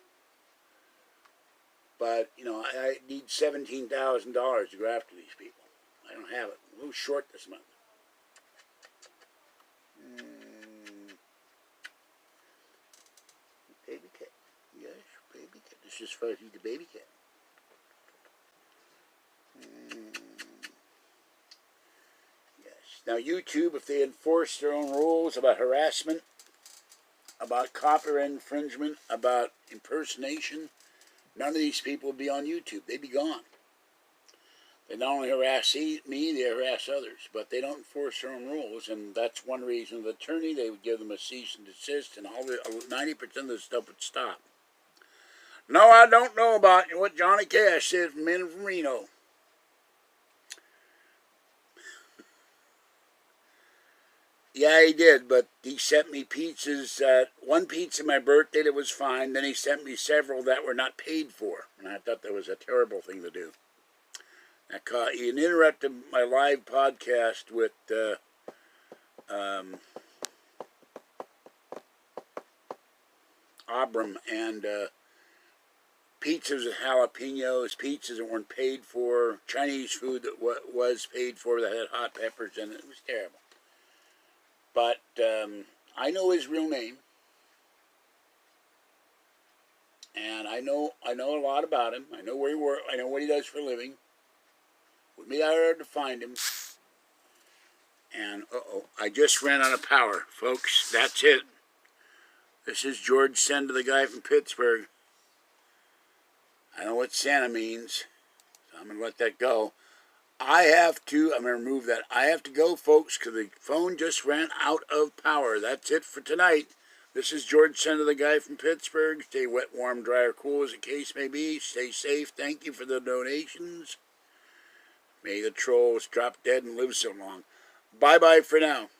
But, you know, I need $17,000 to go after these people. I don't have it. I'm a little short this month. Baby cat. Yes, baby cat. This is for the baby cat. Yes. Now, YouTube, if they enforce their own rules about harassment, about copyright infringement, about impersonation, none of these people would be on YouTube. They'd be gone. They not only harass me, they harass others, but they don't enforce their own rules, and that's one reason the attorney, they would give them a cease and desist, and 90% of the stuff would stop. No, I don't know about what Johnny Cash said from Men from Reno. Yeah, he did, but he sent me pizzas, one pizza my birthday that was fine, then he sent me several that were not paid for, and I thought that was a terrible thing to do. He interrupted my live podcast with Abram, and pizzas with jalapenos, pizzas that weren't paid for, Chinese food that was paid for that had hot peppers in it. It was terrible. But I know his real name, and I know a lot about him. I know where he works. I know what he does for a living. Would be hard to find him. And, I just ran out of power, folks. That's it. This is George Senda, the guy from Pittsburgh. I know what Santa means, so I'm going to let that go. I'm going to remove that. I have to go, folks, because the phone just ran out of power. That's it for tonight. This is George Senda, the guy from Pittsburgh. Stay wet, warm, dry, or cool as the case may be. Stay safe. Thank you for the donations. May the trolls drop dead and live so long. Bye-bye for now.